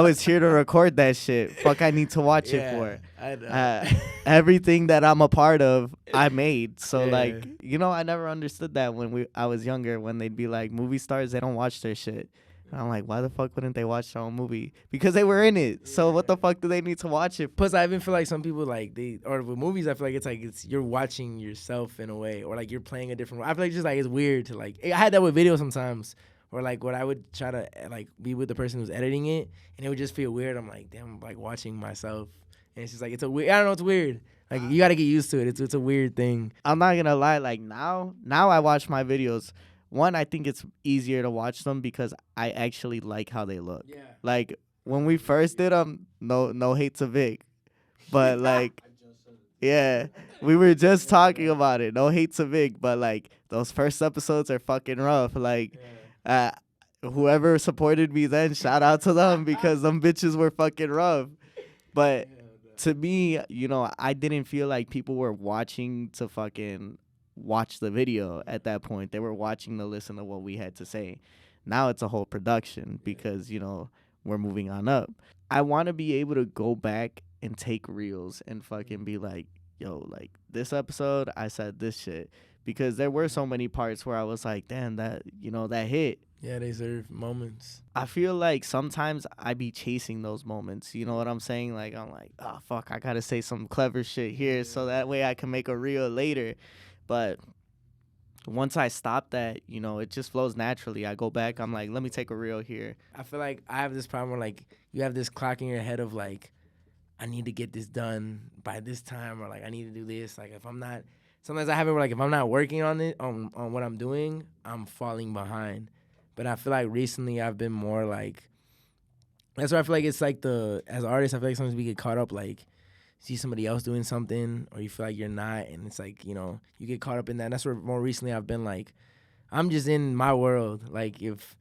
was here to record that shit. Fuck, I need to watch it for. I know. Everything that I'm a part of, I made. So like, you know, I never understood that when I was younger, when they'd be like, movie stars, they don't watch their shit. And I'm like, why the fuck wouldn't they watch their own movie? Because they were in it. So what the fuck do they need to watch it? Plus, I even feel like some people like or with movies, I feel like it's you're watching yourself in a way, or like you're playing a different role. I feel like just like it's weird to like. I had that with video sometimes. Or like what I would try to like be with the person who's editing it, and it would just feel weird. I'm like, damn, I'm like watching myself, and it's just like, it's a weird. I don't know, it's weird. Like you gotta get used to it. It's a weird thing. I'm not gonna lie. Like now I watch my videos. One, I think it's easier to watch them because I actually like how they look. Yeah. Like when we first did them, no hate to Vic, but like, yeah, we were just talking about it. No hate to Vic, but like those first episodes are fucking rough. Like. Whoever supported me then, shout out to them, because them bitches were fucking rough. But to me, you know, I didn't feel like people were watching to fucking watch the video at that point. They were watching to listen to what we had to say. Now it's a whole production because, you know, we're moving on up. I want to be able to go back and take reels and fucking be like, yo, like this episode, I said this shit. Because there were so many parts where I was like, damn, that, you know, that hit. Yeah, they serve moments. I feel like sometimes I be chasing those moments. You know what I'm saying? Like, I'm like, oh, fuck, I got to say some clever shit here so that way I can make a reel later. But once I stop that, you know, it just flows naturally. I go back, I'm like, let me take a reel here. I feel like I have this problem where, like, you have this clock in your head of, like, I need to get this done by this time, or, like, I need to do this. Like, if I'm not... Sometimes I have it where, like, if I'm not working on it, on what I'm doing, I'm falling behind. But I feel like recently I've been more, like... That's why I feel like it's, like, as artists, I feel like sometimes we get caught up, like, see somebody else doing something, or you feel like you're not, and it's, like, you know, you get caught up in that. And that's where more recently I've been, like, I'm just in my world. Like, if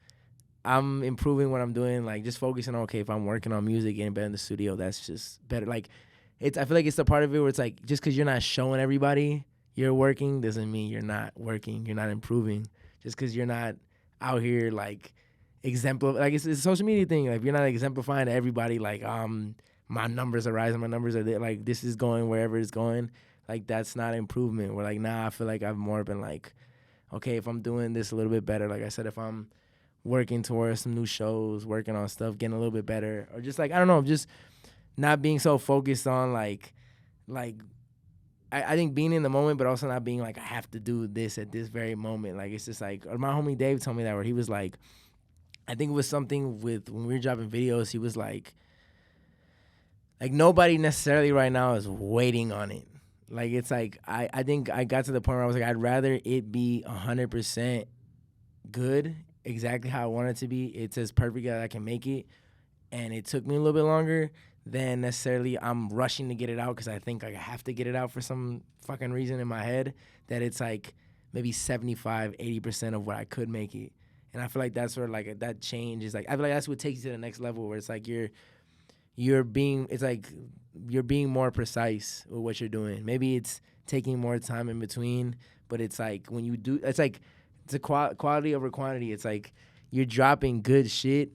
I'm improving what I'm doing, like, just focusing on, okay, if I'm working on music, getting better in the studio, that's just better. Like, I feel like it's the part of it where it's, like, just because you're not showing everybody you're working doesn't mean you're not working, you're not improving. Just because you're not out here, like, it's a social media thing. Like, if you're not exemplifying to everybody, like, my numbers are rising, my numbers are there, like, this is going wherever it's going, like, that's not improvement. Where, like, now I feel like I've more been like, okay, if I'm doing this a little bit better, like I said, if I'm working towards some new shows, working on stuff, getting a little bit better, or just, like, I don't know, just not being so focused on, like, I think being in the moment, but also not being like, I have to do this at this very moment. Like, it's just like, my homie Dave told me that, where he was like, I think it was something with when we were dropping videos, he was like nobody necessarily right now is waiting on it. Like, it's like, I think I got to the point where I was like, I'd rather it be 100% good, exactly how I want it to be. It's as perfect as I can make it. And it took me a little bit longer than necessarily I'm rushing to get it out because I think like I have to get it out for some fucking reason in my head, that it's like maybe 75, 80% of what I could make it. And I feel like that's where like that change is like, I feel like that's what takes you to the next level where it's like you're being more precise with what you're doing. Maybe it's taking more time in between, but it's like when you do, it's like it's a quality over quantity. It's like you're dropping good shit,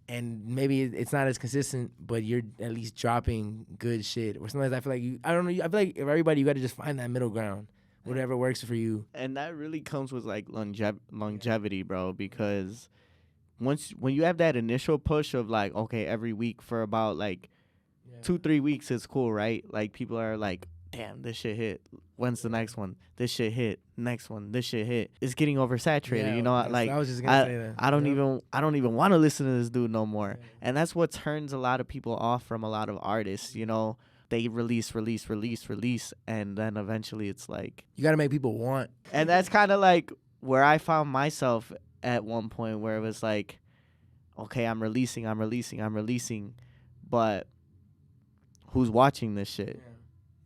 and maybe it's not as consistent, but you're at least dropping good shit. Or sometimes I feel like I don't know. I feel like if everybody, you got to just find that middle ground, whatever works for you. And that really comes with like longevity, bro, because when you have that initial push of like, okay, every week for about like 2-3 weeks, it's cool, right? Like people are like, damn, this shit hit. When's the next one? This shit hit. Next one, this shit hit. It's getting oversaturated, you know. Like I was just gonna say that. I don't even want to listen to this dude no more. And that's what turns a lot of people off from a lot of artists, you know. They release, and then eventually it's like you gotta make people want. And that's kind of like where I found myself at one point, where it was like, okay, I'm releasing, but who's watching this shit? Yeah.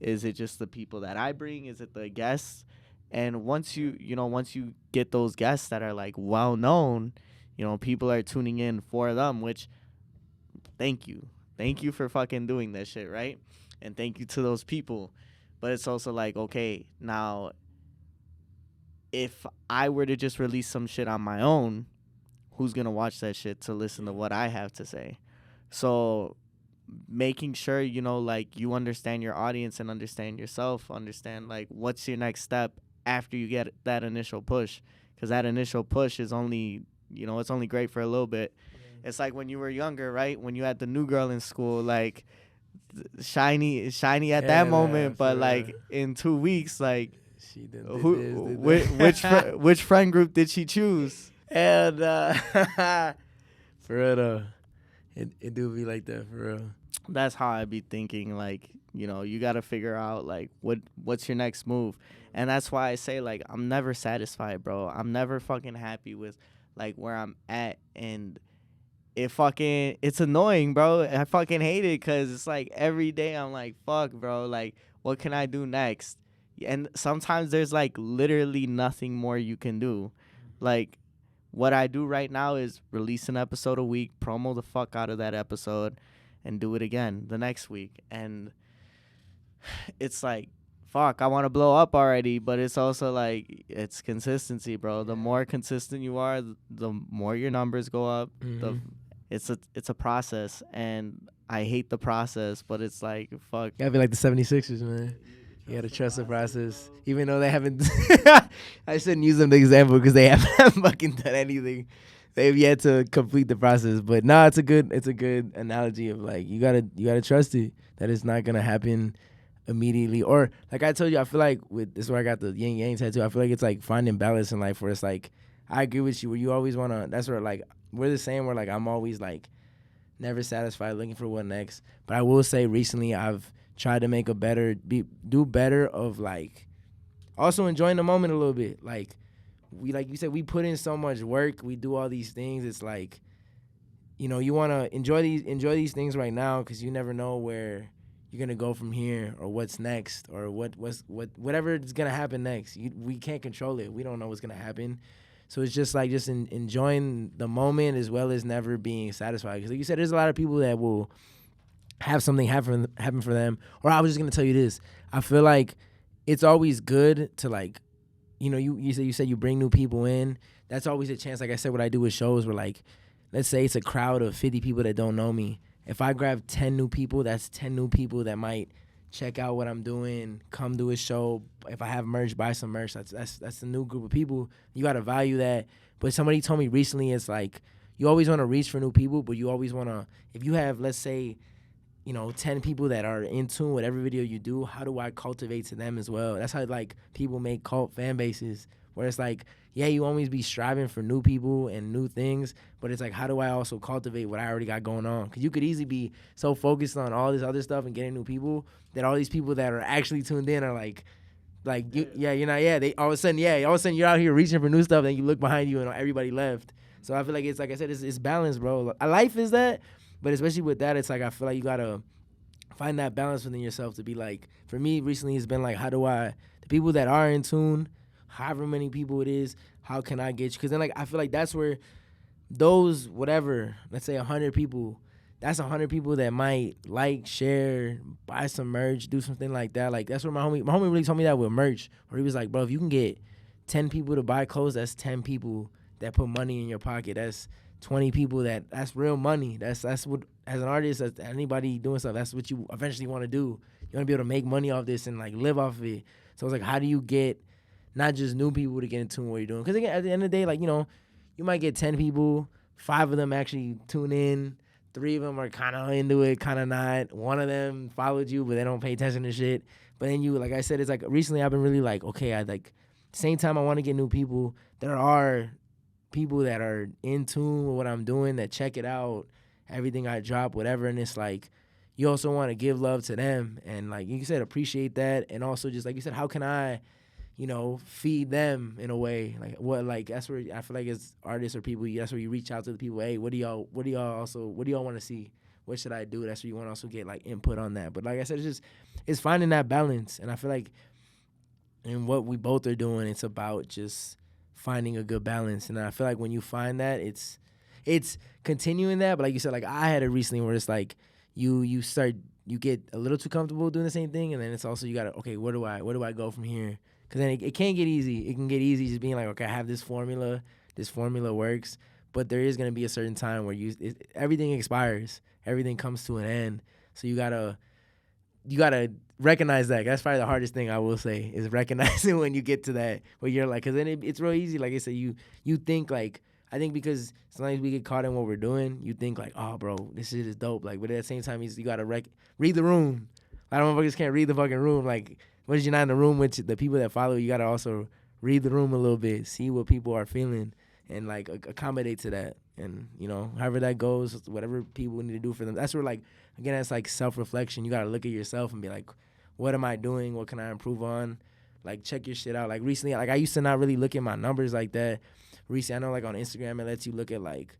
Is it just the people that I bring? Is it the guests? And once you get those guests that are like well known, you know, people are tuning in for them, which thank you for fucking doing this shit, right? And thank you to those people. But it's also like, okay, now if I were to just release some shit on my own, who's gonna watch that shit to listen to what I have to say? So making sure, you know, like you understand your audience and understand yourself, understand like what's your next step after you get that initial push, because that initial push is only, you know, it's only great for a little bit. It's like when you were younger, right? When you had the new girl in school, like shiny at that moment, but like in 2 weeks, like she did which friend group did she choose? And for real though, it do be like that for real. That's how I be thinking, like, you know, you got to figure out, like, what's your next move. And that's why I say, like, I'm never satisfied, bro. I'm never fucking happy with, like, where I'm at. And it's annoying, bro. I fucking hate it because it's, like, every day I'm like, fuck, bro. Like, what can I do next? And sometimes there's, like, literally nothing more you can do. Like, what I do right now is release an episode a week, promo the fuck out of that episode, and do it again the next week. And it's like, fuck, I want to blow up already, but it's also like, it's consistency, bro. The more consistent you are, the more your numbers go up. It's a process, and I hate the process, but it's like, fuck. You gotta be like the 76ers, man. You gotta trust the process, even though they haven't. I shouldn't use them as an example because they haven't fucking done anything. They've yet to complete the process, but nah, it's a good analogy of like you gotta trust it that it's not gonna happen immediately. Or like I told you, I feel like this is where I got the yin yang tattoo. I feel like it's like finding balance in life where it's like I agree with you where you always wanna. That's where like we're the same. Where like I'm always like never satisfied, looking for what next. But I will say recently I've tried to make do better of like also enjoying the moment a little bit. Like you said, we put in so much work. We do all these things. It's like, you know, you want to enjoy these things right now because you never know where you're gonna go from here or what's next or whatever is gonna happen next. We can't control it. We don't know what's gonna happen. So it's just like enjoying the moment as well as never being satisfied. Because like you said, there's a lot of people that will have something happen for them. Or I was just gonna tell you this. I feel like it's always good to like. You know, you said you bring new people in. That's always a chance. Like I said, what I do with shows where, like, let's say it's a crowd of 50 people that don't know me. If I grab 10 new people, that's 10 new people that might check out what I'm doing, come to a show. If I have merch, buy some merch. That's a new group of people. You got to value that. But somebody told me recently, it's like you always want to reach for new people, but you always want to, if you have, let's say, you know, 10 people that are in tune with every video you do, how do I cultivate to them as well? That's how, like, people make cult fan bases, where it's like, yeah, you always be striving for new people and new things, but it's like, how do I also cultivate what I already got going on? Because you could easily be so focused on all this other stuff and getting new people that all these people that are actually tuned in are like you're not, they all of a sudden you're out here reaching for new stuff, and you look behind you and everybody left. So I feel like it's, like I said, it's balance, bro. Life is that. But especially with that, it's like I feel like you gotta find that balance within yourself to be like, for me recently it's been like, how do I, the people that are in tune, however many people it is, how can I get you? Because then like I feel like that's where those whatever, let's say 100 people, that's 100 people that might like, share, buy some merch, do something like that. Like that's where my homie really told me that with merch, where he was like, bro, if you can get 10 people to buy clothes, that's 10 people that put money in your pocket. That's 20 people that's real money. That's what, as an artist, as anybody doing stuff, that's what you eventually want to do. You want to be able to make money off this and like live off of it. So it's like, how do you get not just new people to get in tune with what you're doing? Because again, at the end of the day, like, you know, you might get 10 people, 5 of them actually tune in, 3 of them are kind of into it, kind of not. 1 of them followed you, but they don't pay attention to shit. But then you, like I said, it's like recently I've been really like, okay, I like, same time I want to get new people, there are people that are in tune with what I'm doing, that check it out, everything I drop, whatever. And it's like, you also want to give love to them. And like you said, appreciate that. And also just like you said, how can I, you know, feed them in a way? Like what, like that's where I feel like as artists or people, that's where you reach out to the people. Hey, what do y'all want to see? What should I do? That's where you want to also get like input on that. But like I said, it's finding that balance. And I feel like in what we both are doing, it's about just finding a good balance. And I feel like when you find that, it's continuing that. But like you said, like I had it recently where it's like you get a little too comfortable doing the same thing, and then it's also you gotta, okay, where do I go from here? Because then it can't get easy. It can get easy just being like, okay, I have this formula works, but there is gonna be a certain time where everything expires, everything comes to an end. So you gotta recognize that. That's probably the hardest thing I will say, is recognizing when you get to that where you're like, because then it's real easy. Like I said, you think like, I think because sometimes we get caught in what we're doing, you think like, oh, bro, this shit is dope. Like, but at the same time, you got to read the room. A lot of motherfuckers can't read the fucking room. Like, once you're not in the room with the people that follow you, got to also read the room a little bit, see what people are feeling, and like accommodate to that. And, you know, however that goes, whatever people need to do for them. That's where, like, again, that's like self-reflection. You got to look at yourself and be like, what am I doing? What can I improve on? Like, check your shit out. Like, recently, like, I used to not really look at my numbers like that. Recently, I know, like, on Instagram, it lets you look at, like,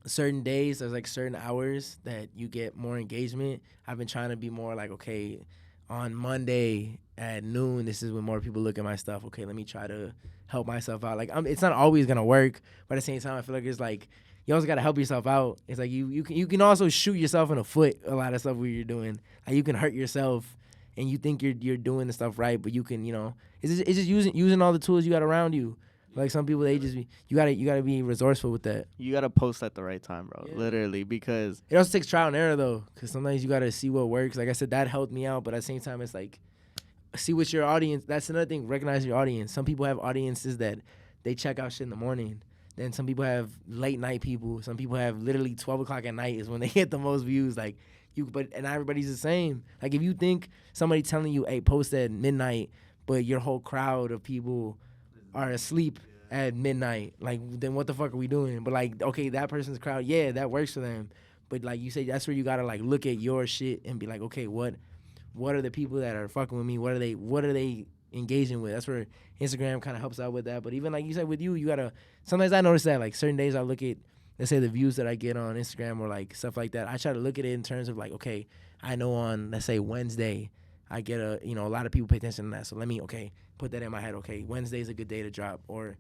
certain days, there's, like, certain hours that you get more engagement. I've been trying to be more like, okay, on Monday at noon, this is when more people look at my stuff. Okay, let me try to help myself out. Like, it's not always going to work, but at the same time, I feel like it's, like, you also got to help yourself out. It's like you can also shoot yourself in the foot, a lot of stuff where you're doing. Like, you can hurt yourself, and you think you're doing the stuff right, but you can, you know, it's just using all the tools you got around you. Like, some people, they just you gotta be resourceful with that. You gotta post at the right time, bro. Yeah. Literally, because it also takes trial and error though, because sometimes you gotta see what works. Like I said, that helped me out, but at the same time, it's like, see what your audience. That's another thing. Recognize your audience. Some people have audiences that they check out shit in the morning. Then some people have late night people. Some people have literally 12 o'clock at night is when they get the most views. Like, and not everybody's the same. Like, if you think somebody telling you, hey, post at midnight, but your whole crowd of people are asleep at midnight, like, then what the fuck are we doing? But like, okay, that person's crowd, yeah, that works for them. But like you say, that's where you gotta like look at your shit and be like, okay, what are the people that are fucking with me? What are they engaging with? That's where Instagram kind of helps out with that. But even like you said with you gotta, sometimes I notice that like certain days I look at, let's say, the views that I get on Instagram or like stuff like that. I try to look at it in terms of like, okay, I know on, let's say, Wednesday, I get a lot of people pay attention to that. So let me, okay, put that in my head. Okay, Wednesday's a good day to drop, or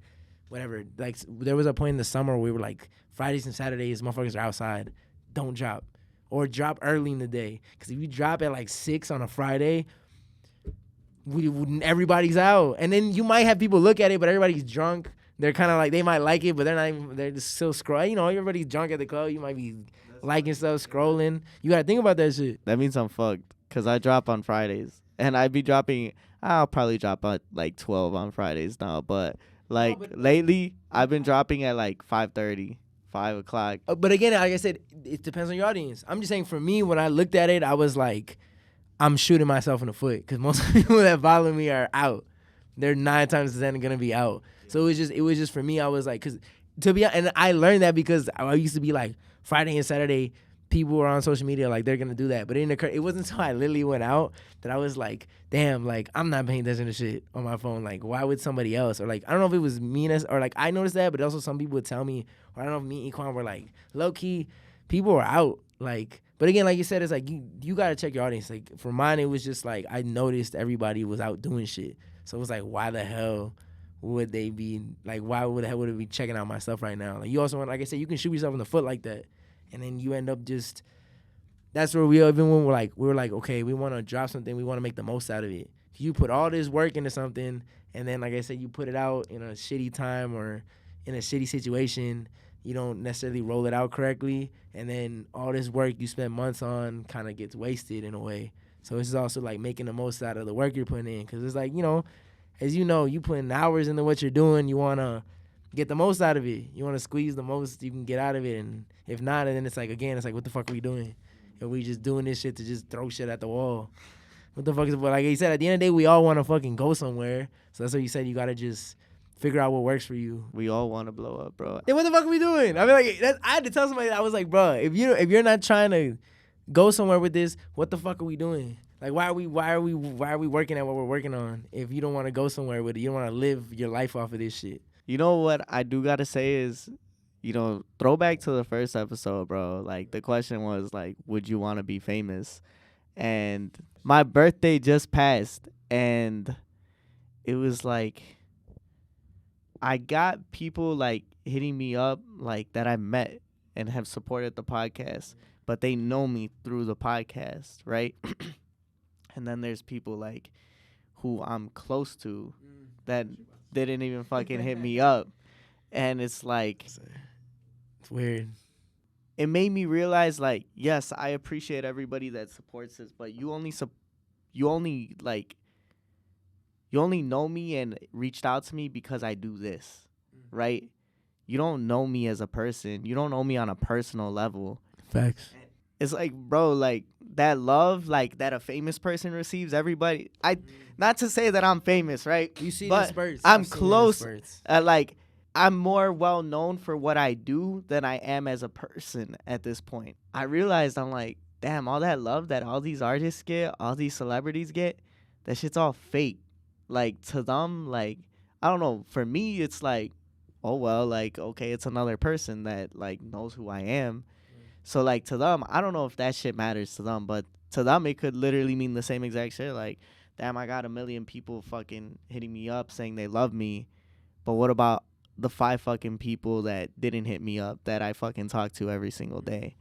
whatever. Like, there was a point in the summer where we were like, Fridays and Saturdays, motherfuckers are outside, don't drop. Or drop early in the day. Because if you drop at like 6 on a Friday, everybody's out. And then you might have people look at it, but everybody's drunk. They're kind of like, they might like it, but they're just still scrolling. You know, everybody's drunk at the club. You might be liking stuff, scrolling. You got to think about that shit. That means I'm fucked. Because I drop on Fridays. And I'll probably drop at like 12 on Fridays now. But like, lately, I've been dropping at like 5:30, 5 o'clock. But again, like I said, it depends on your audience. I'm just saying, for me, when I looked at it, I was like, I'm shooting myself in the foot. Because most people that follow me are out. They're 9 times 10 going to be out. So it was just for me, I was like, because to be honest, and I learned that because I used to be like, Friday and Saturday, people were on social media like they're gonna do that, but it wasn't until I literally went out that I was like, damn, like, I'm not paying attention to shit on my phone. Like, why would somebody else? Or like, I don't know if it was meanness or like I noticed that, but also some people would tell me, or I don't know if me and Equan were like, low key, people are out. Like, but again, like you said, it's like you gotta check your audience. Like for mine, it was just like I noticed everybody was out doing shit. So it was like, why the hell would they be like? Why would the hell would it be checking out my stuff right now? Like you also want, like I said, you can shoot yourself in the foot like that, and then you end up just. That's where we even when we were like, okay, we want to drop something, we want to make the most out of it. You put all this work into something, and then like I said, you put it out in a shitty time or in a shitty situation. You don't necessarily roll it out correctly, and then all this work you spend months on kind of gets wasted in a way. So it's also like making the most out of the work you're putting in, because it's like, you know, as you know, you putting hours into what you're doing, you want to get the most out of it. You want to squeeze the most you can get out of it, and if not, and then it's like, again, it's like, what the fuck are we doing? And we just doing this shit to just throw shit at the wall. What the fuck is, like you said, at the end of the day, we all want to fucking go somewhere. So that's what you said, you got to just figure out what works for you. We all want to blow up, bro. Then what the fuck are we doing? I mean, like, I had to tell somebody, I was like, bro, if you're not trying to go somewhere with this, what the fuck are we doing? Like, why are we working at what we're working on if you don't want to go somewhere with it? You don't want to live your life off of this shit. You know what I do got to say is, you know, throwback to the first episode, bro. Like, the question was, like, would you want to be famous? And my birthday just passed, and it was like, I got people, like, hitting me up, like, that I met and have supported the podcast, but they know me through the podcast, right? And then there's people, like, who I'm close to that didn't even fucking hit me up. And it's like... It's weird. It made me realize, like, yes, I appreciate everybody that supports this, but you only know me and reached out to me because I do this, right? You don't know me as a person. You don't know me on a personal level. Facts. It's like, bro, like, that love, like, that a famous person receives, everybody. Not to say that I'm famous, right? You see but the spurts. I'm close. Like, I'm more well known for what I do than I am as a person at this point. I realized, I'm like, damn, all that love that all these artists get, all these celebrities get, that shit's all fake. Like, to them, like, I don't know. For me, it's like, oh, well, like, okay, it's another person that, like, knows who I am. So, like, to them, I don't know if that shit matters to them, but to them, it could literally mean the same exact shit. Like, damn, I got 1 million people fucking hitting me up saying they love me. But what about the 5 fucking people that didn't hit me up that I fucking talk to every single day?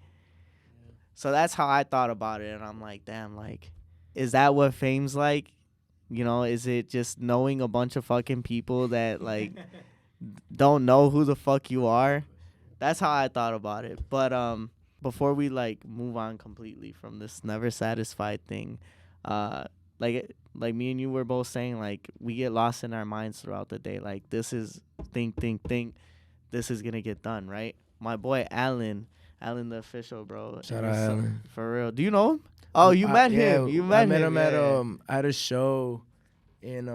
So that's how I thought about it. And I'm like, damn, like, is that what fame's like? You know, is it just knowing a bunch of fucking people that, like, don't know who the fuck you are? That's how I thought about it. But before we, like, move on completely from this never satisfied thing, like me and you were both saying, like, we get lost in our minds throughout the day. Like, this is think. This is gonna get done, right? My boy Alan the official, bro. Shout out Alan. For real. Do you know him? Oh, you met him. You met him. I met him at yeah. I had a show in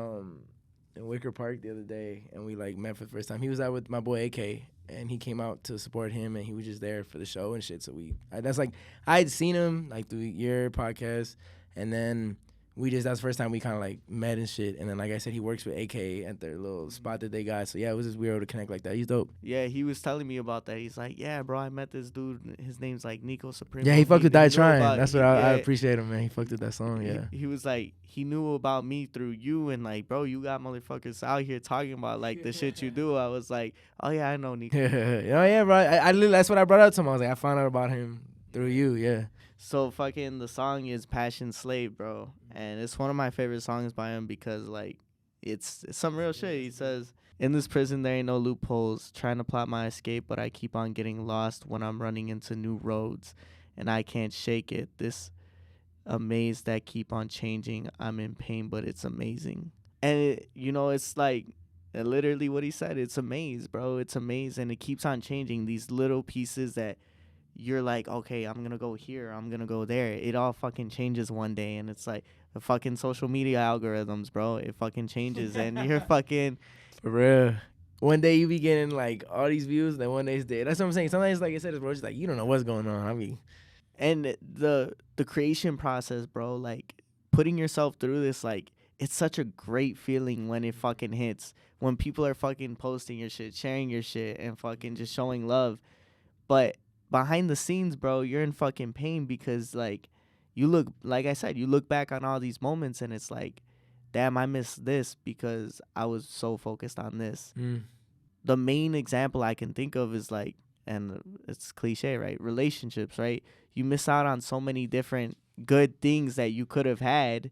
Wicker Park the other day, and we like met for the first time. He was out with my boy A.K, and he came out to support him, and he was just there for the show and shit. So I had seen him like through your podcast, and then that's the first time we kind of like met and shit. And then, like I said, he works with AK at their little spot that they got. So yeah, it was just weird to connect like that. He's dope. Yeah, he was telling me about that. He's like, yeah, bro, I met this dude. His name's like Nico Supremo. Yeah, he fucked with Die Trying. That's what I appreciate him, man. He fucked with that song. Yeah. He was like, he knew about me through you, and like, bro, you got motherfuckers out here talking about like the shit you do. I was like, oh yeah, I know Nico. Yeah, bro. I that's what I brought up to him. I was like, I found out about him through you. Yeah. So fucking the song is Passion Slave, bro. And it's one of my favorite songs by him because, like, it's some real shit. He says, in this prison, there ain't no loopholes. Trying to plot my escape, but I keep on getting lost when I'm running into new roads. And I can't shake it. This amaze that keep on changing. I'm in pain, but it's amazing. And, it's like literally what he said. It's a maze, bro. It's a maze. And it keeps on changing. These little pieces that you're like, okay, I'm going to go here, I'm going to go there. It all fucking changes one day, and it's like the fucking social media algorithms, bro. It fucking changes, and you're fucking... For real. One day you be getting, like, all these views, then one day it's dead. That's what I'm saying. Sometimes, like I said, bro, it's like, you don't know what's going on. I mean... And the creation process, bro, like, putting yourself through this, like, it's such a great feeling when it fucking hits. When people are fucking posting your shit, sharing your shit, and fucking just showing love. But... behind the scenes, bro, you're in fucking pain because like like I said, you look back on all these moments and it's like, damn, I missed this because I was so focused on this. The main example I can think of is like, and it's cliche, right? Relationships, right? You miss out on so many different good things that you could have had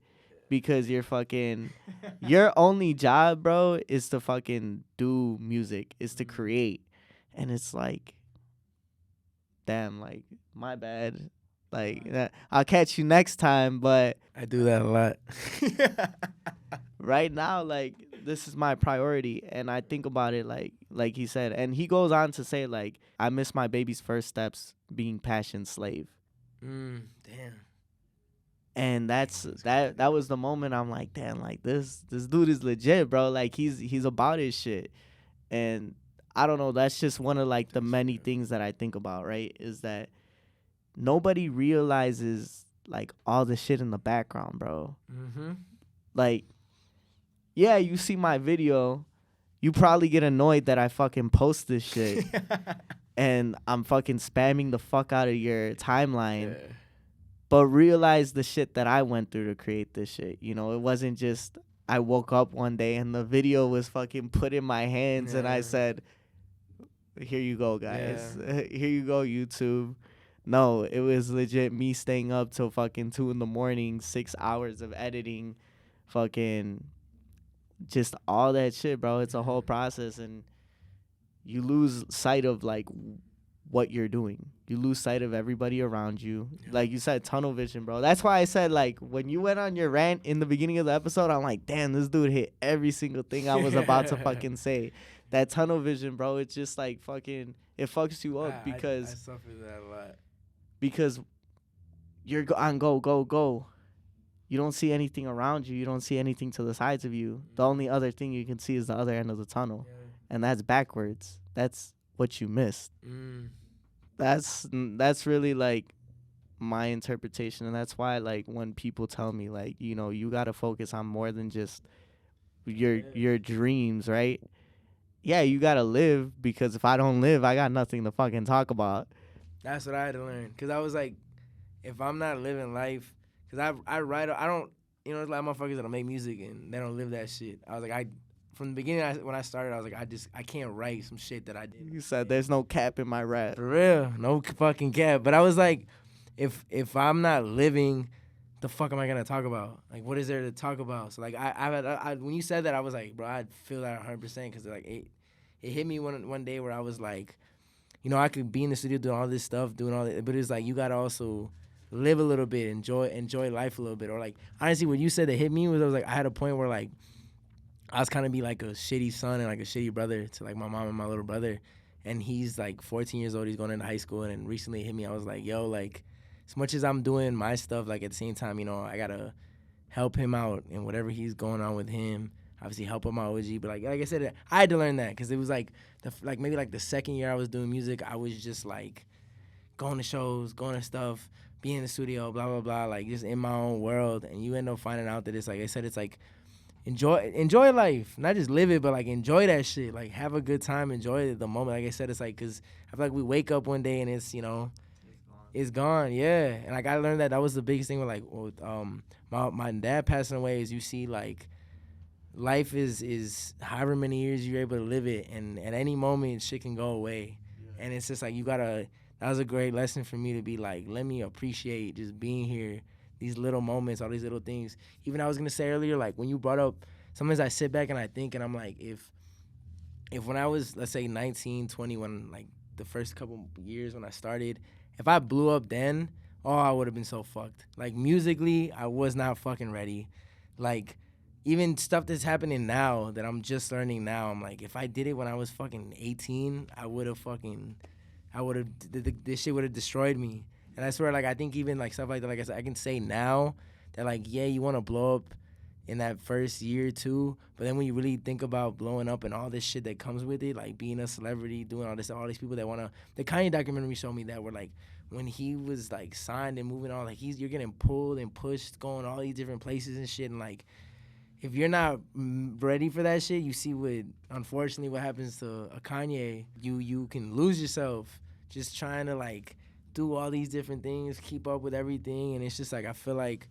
because you're fucking your only job, bro, is to fucking do music, is to create. And it's like, damn, like, my bad. Like, I'll catch you next time, but I do that a lot. right now, like, this is my priority. And I think about it like he said. And he goes on to say, like, I miss my baby's first steps being passion slave. Damn. And that was the moment I'm like, damn, like this dude is legit, bro. Like he's about his shit. And I don't know, that's just one of like the many things that I think about, right? Is that nobody realizes like all the shit in the background, bro. Like, yeah, you see my video, you probably get annoyed that I fucking post this shit and I'm fucking spamming the fuck out of your timeline. Yeah. But realize the shit that I went through to create this shit. You know, it wasn't just I woke up one day and the video was fucking put in my hands and I said, here you go, guys. Yeah. Here you go, YouTube. No, it was legit me staying up till fucking 2 a.m, 6 hours of editing, fucking just all that shit, bro. It's a whole process and you lose sight of like what you're doing. You lose sight of everybody around you. Yeah. Like you said, tunnel vision, bro. That's why I said, like, when you went on your rant in the beginning of the episode, I'm like, damn, this dude hit every single thing I was about to fucking say. That tunnel vision, bro, it's just like fucking, it fucks you up because I suffer that a lot. Because you're on go. You don't see anything around you. You don't see anything to the sides of you. The only other thing you can see is the other end of the tunnel. Yeah. And that's backwards. That's what you missed. That's really like my interpretation, and that's why like when people tell me like, you know, you got to focus on more than just your dreams, right? Yeah, you got to live, because if I don't live, I got nothing to fucking talk about. That's what I had to learn, because I was like, if I'm not living life, because I write, I don't, you know, there's a lot of motherfuckers that'll make music and they don't live that shit. I was like, from the beginning, when I started, I was like, I can't write some shit that I did. You said there's no cap in my rap. For real, no fucking cap. But I was like, if I'm not living, the fuck am I gonna talk about? Like, what is there to talk about? So like, I when you said that, I was like, bro, I feel that 100%, because like it hit me one day where I was like, you know, I could be in the studio doing all this stuff, doing all that, but it's like you gotta also live a little bit, enjoy life a little bit. Or like, honestly, what you said that hit me was, I was like, I had a point where like, I was kind of be like a shitty son and like a shitty brother to like my mom and my little brother. And he's like 14 years old. He's going into high school. And recently hit me. I was like, yo, like, as much as I'm doing my stuff, like at the same time, you know, I got to help him out and whatever he's going on with him. Obviously help him out with G. But like I said, I had to learn that, because it was like, maybe like the second year I was doing music, I was just like going to shows, going to stuff, being in the studio, blah, blah, blah, like just in my own world. And you end up finding out that it's like I said, it's like, enjoy life, not just live it, but like enjoy that shit, like have a good time, enjoy the moment. Like I said, it's like, because I feel like we wake up one day and it's, you know, it's gone. Yeah. And like I learned that was the biggest thing with like with my dad passing away, is you see like life is however many years you're able to live it, and at any moment shit can go away. Yeah. And it's just like that was a great lesson for me, to be like, let me appreciate just being here, these little moments, all these little things. Even I was gonna say earlier, like when you brought up, sometimes I sit back and I think, and I'm like, if when I was, let's say 19, 20, when like the first couple years when I started, if I blew up then, I would have been so fucked. Like musically, I was not fucking ready. Like even stuff that's happening now that I'm just learning now, I'm like, if I did it when I was fucking 18, this shit would have destroyed me. And I swear, like, I think even, like, stuff like that, like I said, I can say now that, like, yeah, you want to blow up in that first year or two, but then when you really think about blowing up and all this shit that comes with it, like being a celebrity, doing all this, all these people that want to, the Kanye documentary showed me that, where, like, when he was, like, signed and moving on, like, you're getting pulled and pushed, going all these different places and shit, and, like, if you're not ready for that shit, you see unfortunately, what happens to a Kanye. You can lose yourself just trying to like do all these different things, keep up with everything, and it's just like I feel like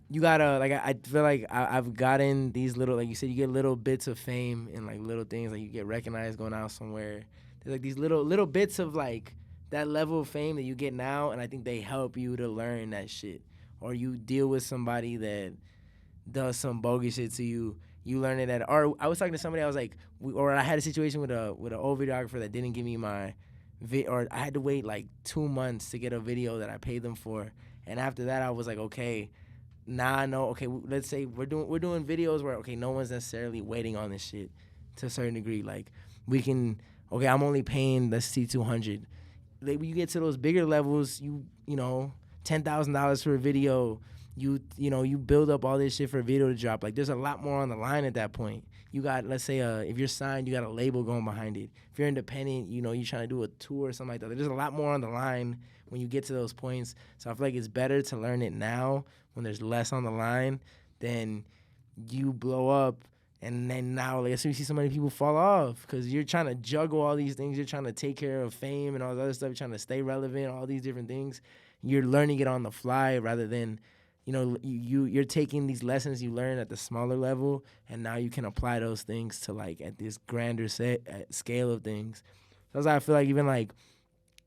you gotta like I feel like I've gotten these little, like you said, you get little bits of fame and like little things, like you get recognized going out somewhere. There's like these little bits of like that level of fame that you get now, and I think they help you to learn that shit. Or you deal with somebody that does some bogus shit to you, you learn it at. Or I was talking to somebody, I was like, or I had a situation with an old videographer that didn't give me my or I had to wait like 2 months to get a video that I paid them for, and after that I was like, okay, now I know. Okay, let's say we're doing videos where okay, no one's necessarily waiting on this shit to a certain degree. Like we can, okay, I'm only paying the C200. Like when you get to those bigger levels, you know, $10,000 for a video. You build up all this shit for a video to drop. Like there's a lot more on the line at that point. You got, let's say, if you're signed, you got a label going behind it. If you're independent, you know, you're trying to do a tour or something like that. There's a lot more on the line when you get to those points. So I feel like it's better to learn it now when there's less on the line than you blow up and then now, like, as soon as you see so many people fall off because you're trying to juggle all these things. You're trying to take care of fame and all this other stuff. You're trying to stay relevant, all these different things. You're learning it on the fly rather than, you know, you're taking these lessons you learn at the smaller level, and now you can apply those things to, like, at this grander scale of things. So that's why I feel like even, like,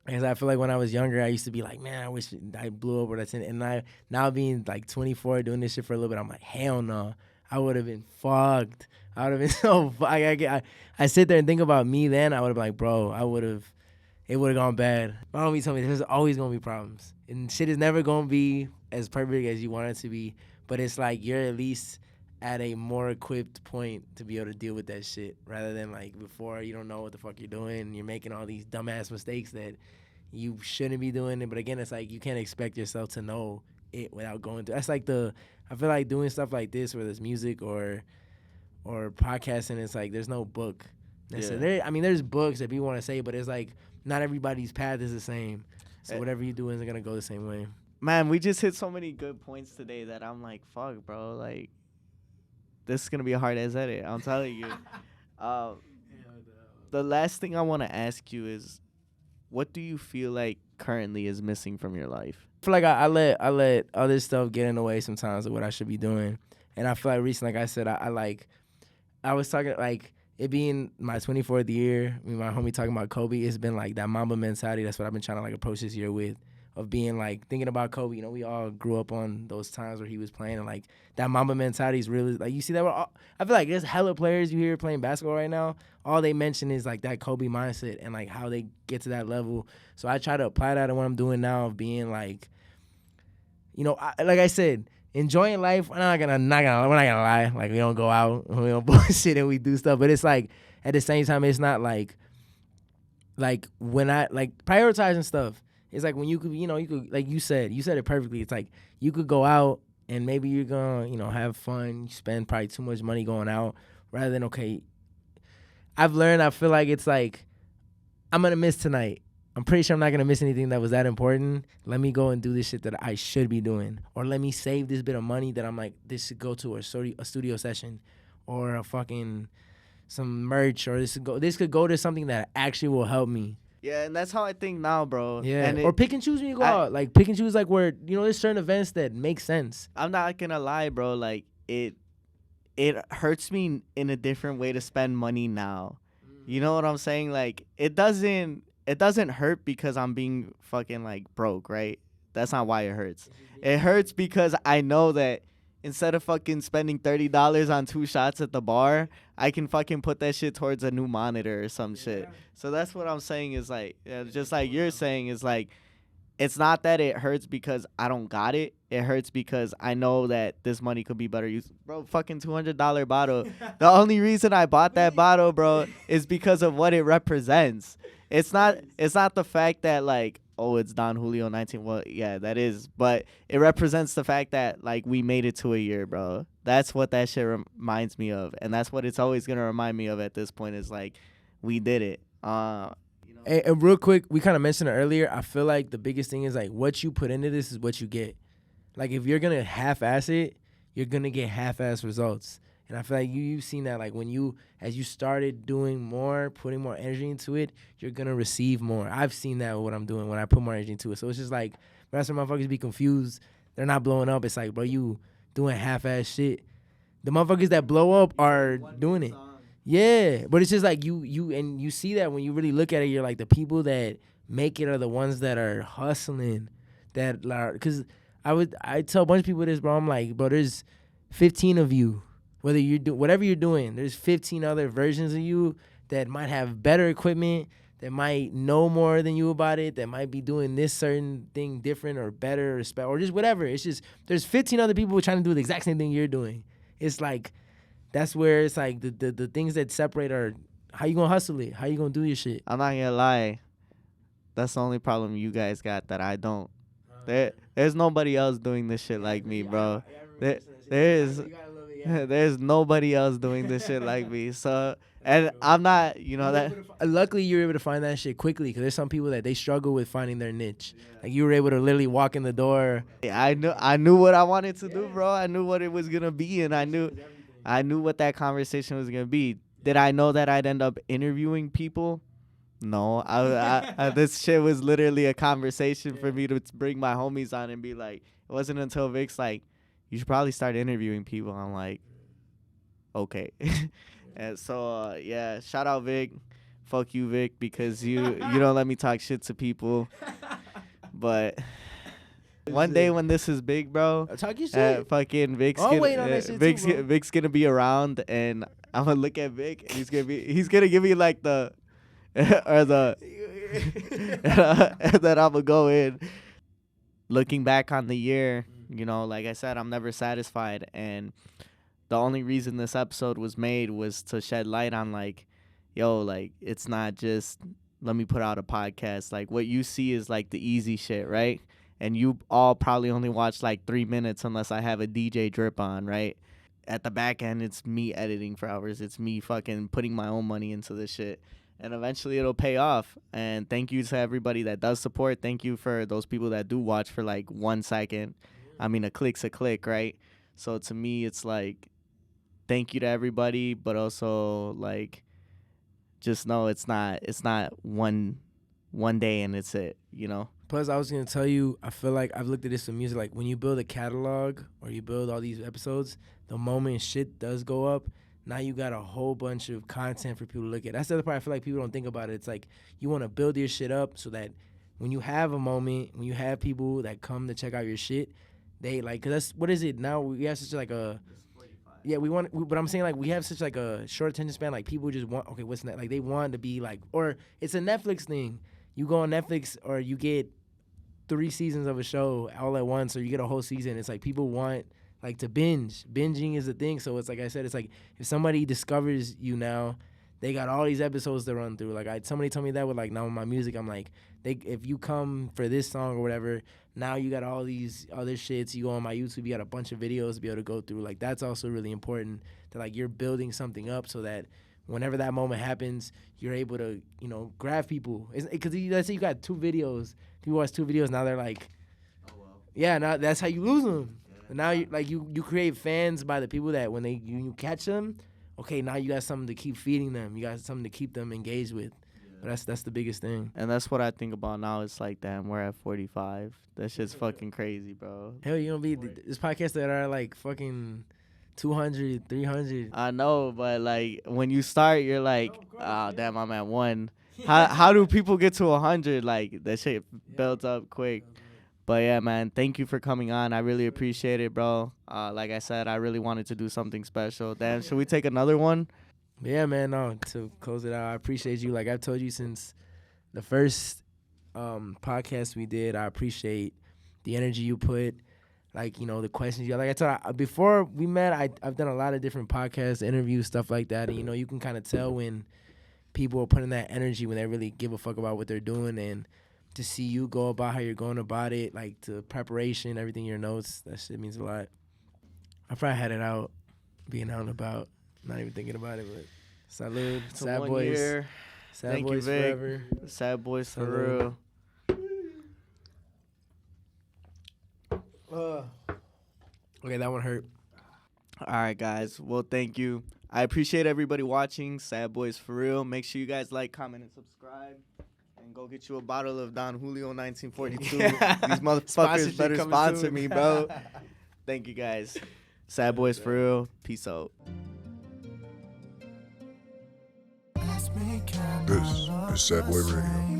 because I feel like when I was younger, I used to be like, man, I wish I blew up or that's it. And now being, like, 24, doing this shit for a little bit, I'm like, hell no. I would have been fucked. I would have been so fucked. I sit there and think about me then. I would have been like, bro, it would have gone bad. My homie told me there's always going to be problems. And shit is never going to be as perfect as you want it to be. But it's like you're at least at a more equipped point to be able to deal with that shit. Rather than like before, you don't know what the fuck you're doing. And you're making all these dumbass mistakes that you shouldn't be doing. But again, it's like you can't expect yourself to know it without going through. That's like I feel like doing stuff like this, whether it's music or podcasting, it's like there's no book. Yeah. I mean, there's books that people want to say, but it's like not everybody's path is the same. So whatever you do isn't going to go the same way. Man, we just hit so many good points today that I'm like, fuck, bro. Like, this is going to be a hard as edit. I'm telling you. The last thing I want to ask you is, what do you feel like currently is missing from your life? I feel like I let other stuff get in the way sometimes of what I should be doing. And I feel like recently, like I said, I was talking, like, it being my 24th year, I mean, my homie talking about Kobe, it's been like that Mamba mentality. That's what I've been trying to like approach this year with, of being like thinking about Kobe. You know, we all grew up on those times where he was playing, and like that Mamba mentality is really like, you see that. I feel like there's hella players you hear playing basketball right now. All they mention is like that Kobe mindset and like how they get to that level. So I try to apply that in what I'm doing now, of being like, you know, like I said, enjoying life. We're not gonna lie. Like, we don't go out, we don't bullshit, and we do stuff. But it's like at the same time, it's not like when I like prioritizing stuff. It's like when you could, you know, you could, like you said it perfectly. It's like you could go out and maybe you're gonna, you know, have fun. You spend probably too much money going out rather than, okay, I've learned. I feel like it's like I'm gonna miss tonight. I'm pretty sure I'm not going to miss anything that was that important. Let me go and do this shit that I should be doing. Or let me save this bit of money that I'm like, this should go to a studio session or a fucking some merch, or this could go to something that actually will help me. Yeah, and that's how I think now, bro. Yeah, and or pick and choose when you go out. Like, pick and choose, like, where, you know, there's certain events that make sense. I'm not going to lie, bro. Like, it hurts me in a different way to spend money now. You know what I'm saying? Like, it doesn't hurt because I'm being fucking, like, broke, right? That's not why it hurts. It hurts because I know that instead of fucking spending $30 on 2 shots at the bar, I can fucking put that shit towards a new monitor or some shit. So that's what I'm saying is, like, just like you're saying, is, like, it's not that it hurts because I don't got it. It hurts because I know that this money could be better used. Bro, fucking $200 bottle. The only reason I bought that bottle, bro, is because of what it represents. It's not the fact that, like, oh, it's Don Julio 19. Well, yeah, that is. But it represents the fact that, like, we made it to a year, bro. That's what that shit reminds me of. And that's what it's always going to remind me of at this point, is, like, we did it. You know? And real quick, we kind of mentioned it earlier. I feel like the biggest thing is, like, what you put into this is what you get. Like, if you're going to half-ass it, you're going to get half-ass results. And I feel like you've seen that, like, as you started doing more, putting more energy into it, you're going to receive more. I've seen that with what I'm doing when I put more energy into it. So it's just like, the rest of motherfuckers be confused. They're not blowing up. It's like, bro, you doing half-ass shit. The motherfuckers that blow up are doing it. Yeah, but it's just like you see that when you really look at it, you're like, the people that make it are the ones that are hustling. That are, because I tell a bunch of people this, bro. I'm like, bro, there's 15 of you. Whether you do whatever you're doing, there's 15 other versions of you that might have better equipment, that might know more than you about it, that might be doing this certain thing different or better or just whatever. It's just there's 15 other people trying to do the exact same thing you're doing. It's like that's where it's like the things that separate are how you gonna hustle it, how you gonna do your shit. I'm not gonna lie, that's the only problem you guys got that I don't. There's nobody else doing this shit like me, bro. There's nobody else doing this shit like me. So, and I'm not, that. Luckily, you were able to find that shit quickly, because there's some people that they struggle with finding their niche. Like, you were able to literally walk in the door. I knew what I wanted to do, bro. I knew what it was gonna be, and I knew what that conversation was gonna be. Did I know that I'd end up interviewing people? No, I this shit was literally a conversation for me to bring my homies on and be like, it wasn't until Vic's like, you should probably start interviewing people. I'm like, okay. And so, yeah, shout out Vic. Fuck you, Vic, because you don't let me talk shit to people. But one day when this is big, bro, talk your shit. Fucking Vic's Vic's gonna be around, and I'm gonna look at Vic, and he's gonna give me like the or the and then I'm gonna go in. Looking back on the year, like I said, I'm never satisfied, and the only reason this episode was made was to shed light on, like, yo, like, it's not just let me put out a podcast. Like, what you see is like the easy shit, right? And you all probably only watch like 3 minutes unless I have a DJ drip on, right? At the back end, it's me editing for hours. It's me fucking putting my own money into this shit. And eventually it'll pay off. And thank you to everybody that does support. Thank you for those people that do watch for like 1 second. I mean, a click's a click, right? So to me, it's like, thank you to everybody, but also like, just know it's not one day and it's it, Plus, I was going to tell you, I feel like I've looked at this in music. Like, when you build a catalog or you build all these episodes, the moment shit does go up, now you got a whole bunch of content for people to look at. That's the other part I feel like people don't think about it. It's like you want to build your shit up so that when you have a moment, when you have people that come to check out your shit, they like, because that's, what is it now? We have such like a, yeah, but I'm saying like we have such like a short attention span. Like people just want, okay, what's that? Like they want to be like, or it's a Netflix thing. You go on Netflix or you get 3 seasons of a show all at once, or you get a whole season. It's like people want like to binge. Binging is the thing. So it's like I said, it's like if somebody discovers you now, they got all these episodes to run through. Like somebody told me that with like now with my music, I'm like, if you come for this song or whatever, now you got all these other shits. You go on my YouTube, you got a bunch of videos to be able to go through. Like that's also really important that like you're building something up so that whenever that moment happens, you're able to, grab people. Because let's say you got 2 videos, people watch 2 videos, now they're like, oh, well. Yeah, now that's how you lose them. Yeah. Now you create fans by the people that when you catch them, okay, now you got something to keep feeding them. You got something to keep them engaged with. Yeah. But that's the biggest thing. And that's what I think about now. It's like, damn, we're at 45. That shit's fucking crazy, bro. Hell, you gonna be this podcast that are like fucking 200, 300. I know, but like when you start, you're like, oh, damn, I'm at 1. How do people get to 100? Like that shit builds up quick. But yeah, man, thank you for coming on. I really appreciate it, bro. Like I said, I really wanted to do something special. Damn, should we take another one? Yeah, man. No, to close it out, I appreciate you. Like I've told you since the first podcast we did, I appreciate the energy you put. Like, the questions you like I told you, before we met, I've done a lot of different podcasts, interviews, stuff like that. And, you can kind of tell when people are putting that energy, when they really give a fuck about what they're doing. And to see you go about how you're going about it, like the preparation, everything, your notes, that shit means a lot. I probably had it out, being out and about, not even thinking about it, but salud, sad boys. Year. Sad Thank boys you, Vic. forever. Sad boys for real. Okay, that one hurt. All right, guys. Well, thank you. I appreciate everybody watching. Sad Boys for real. Make sure you guys like, comment, and subscribe. And go get you a bottle of Don Julio 1942. These motherfuckers Sponsorship better coming sponsor soon. me, bro. Thank you, guys. Sad Boys for real. Peace out. This is Sad Boy Radio.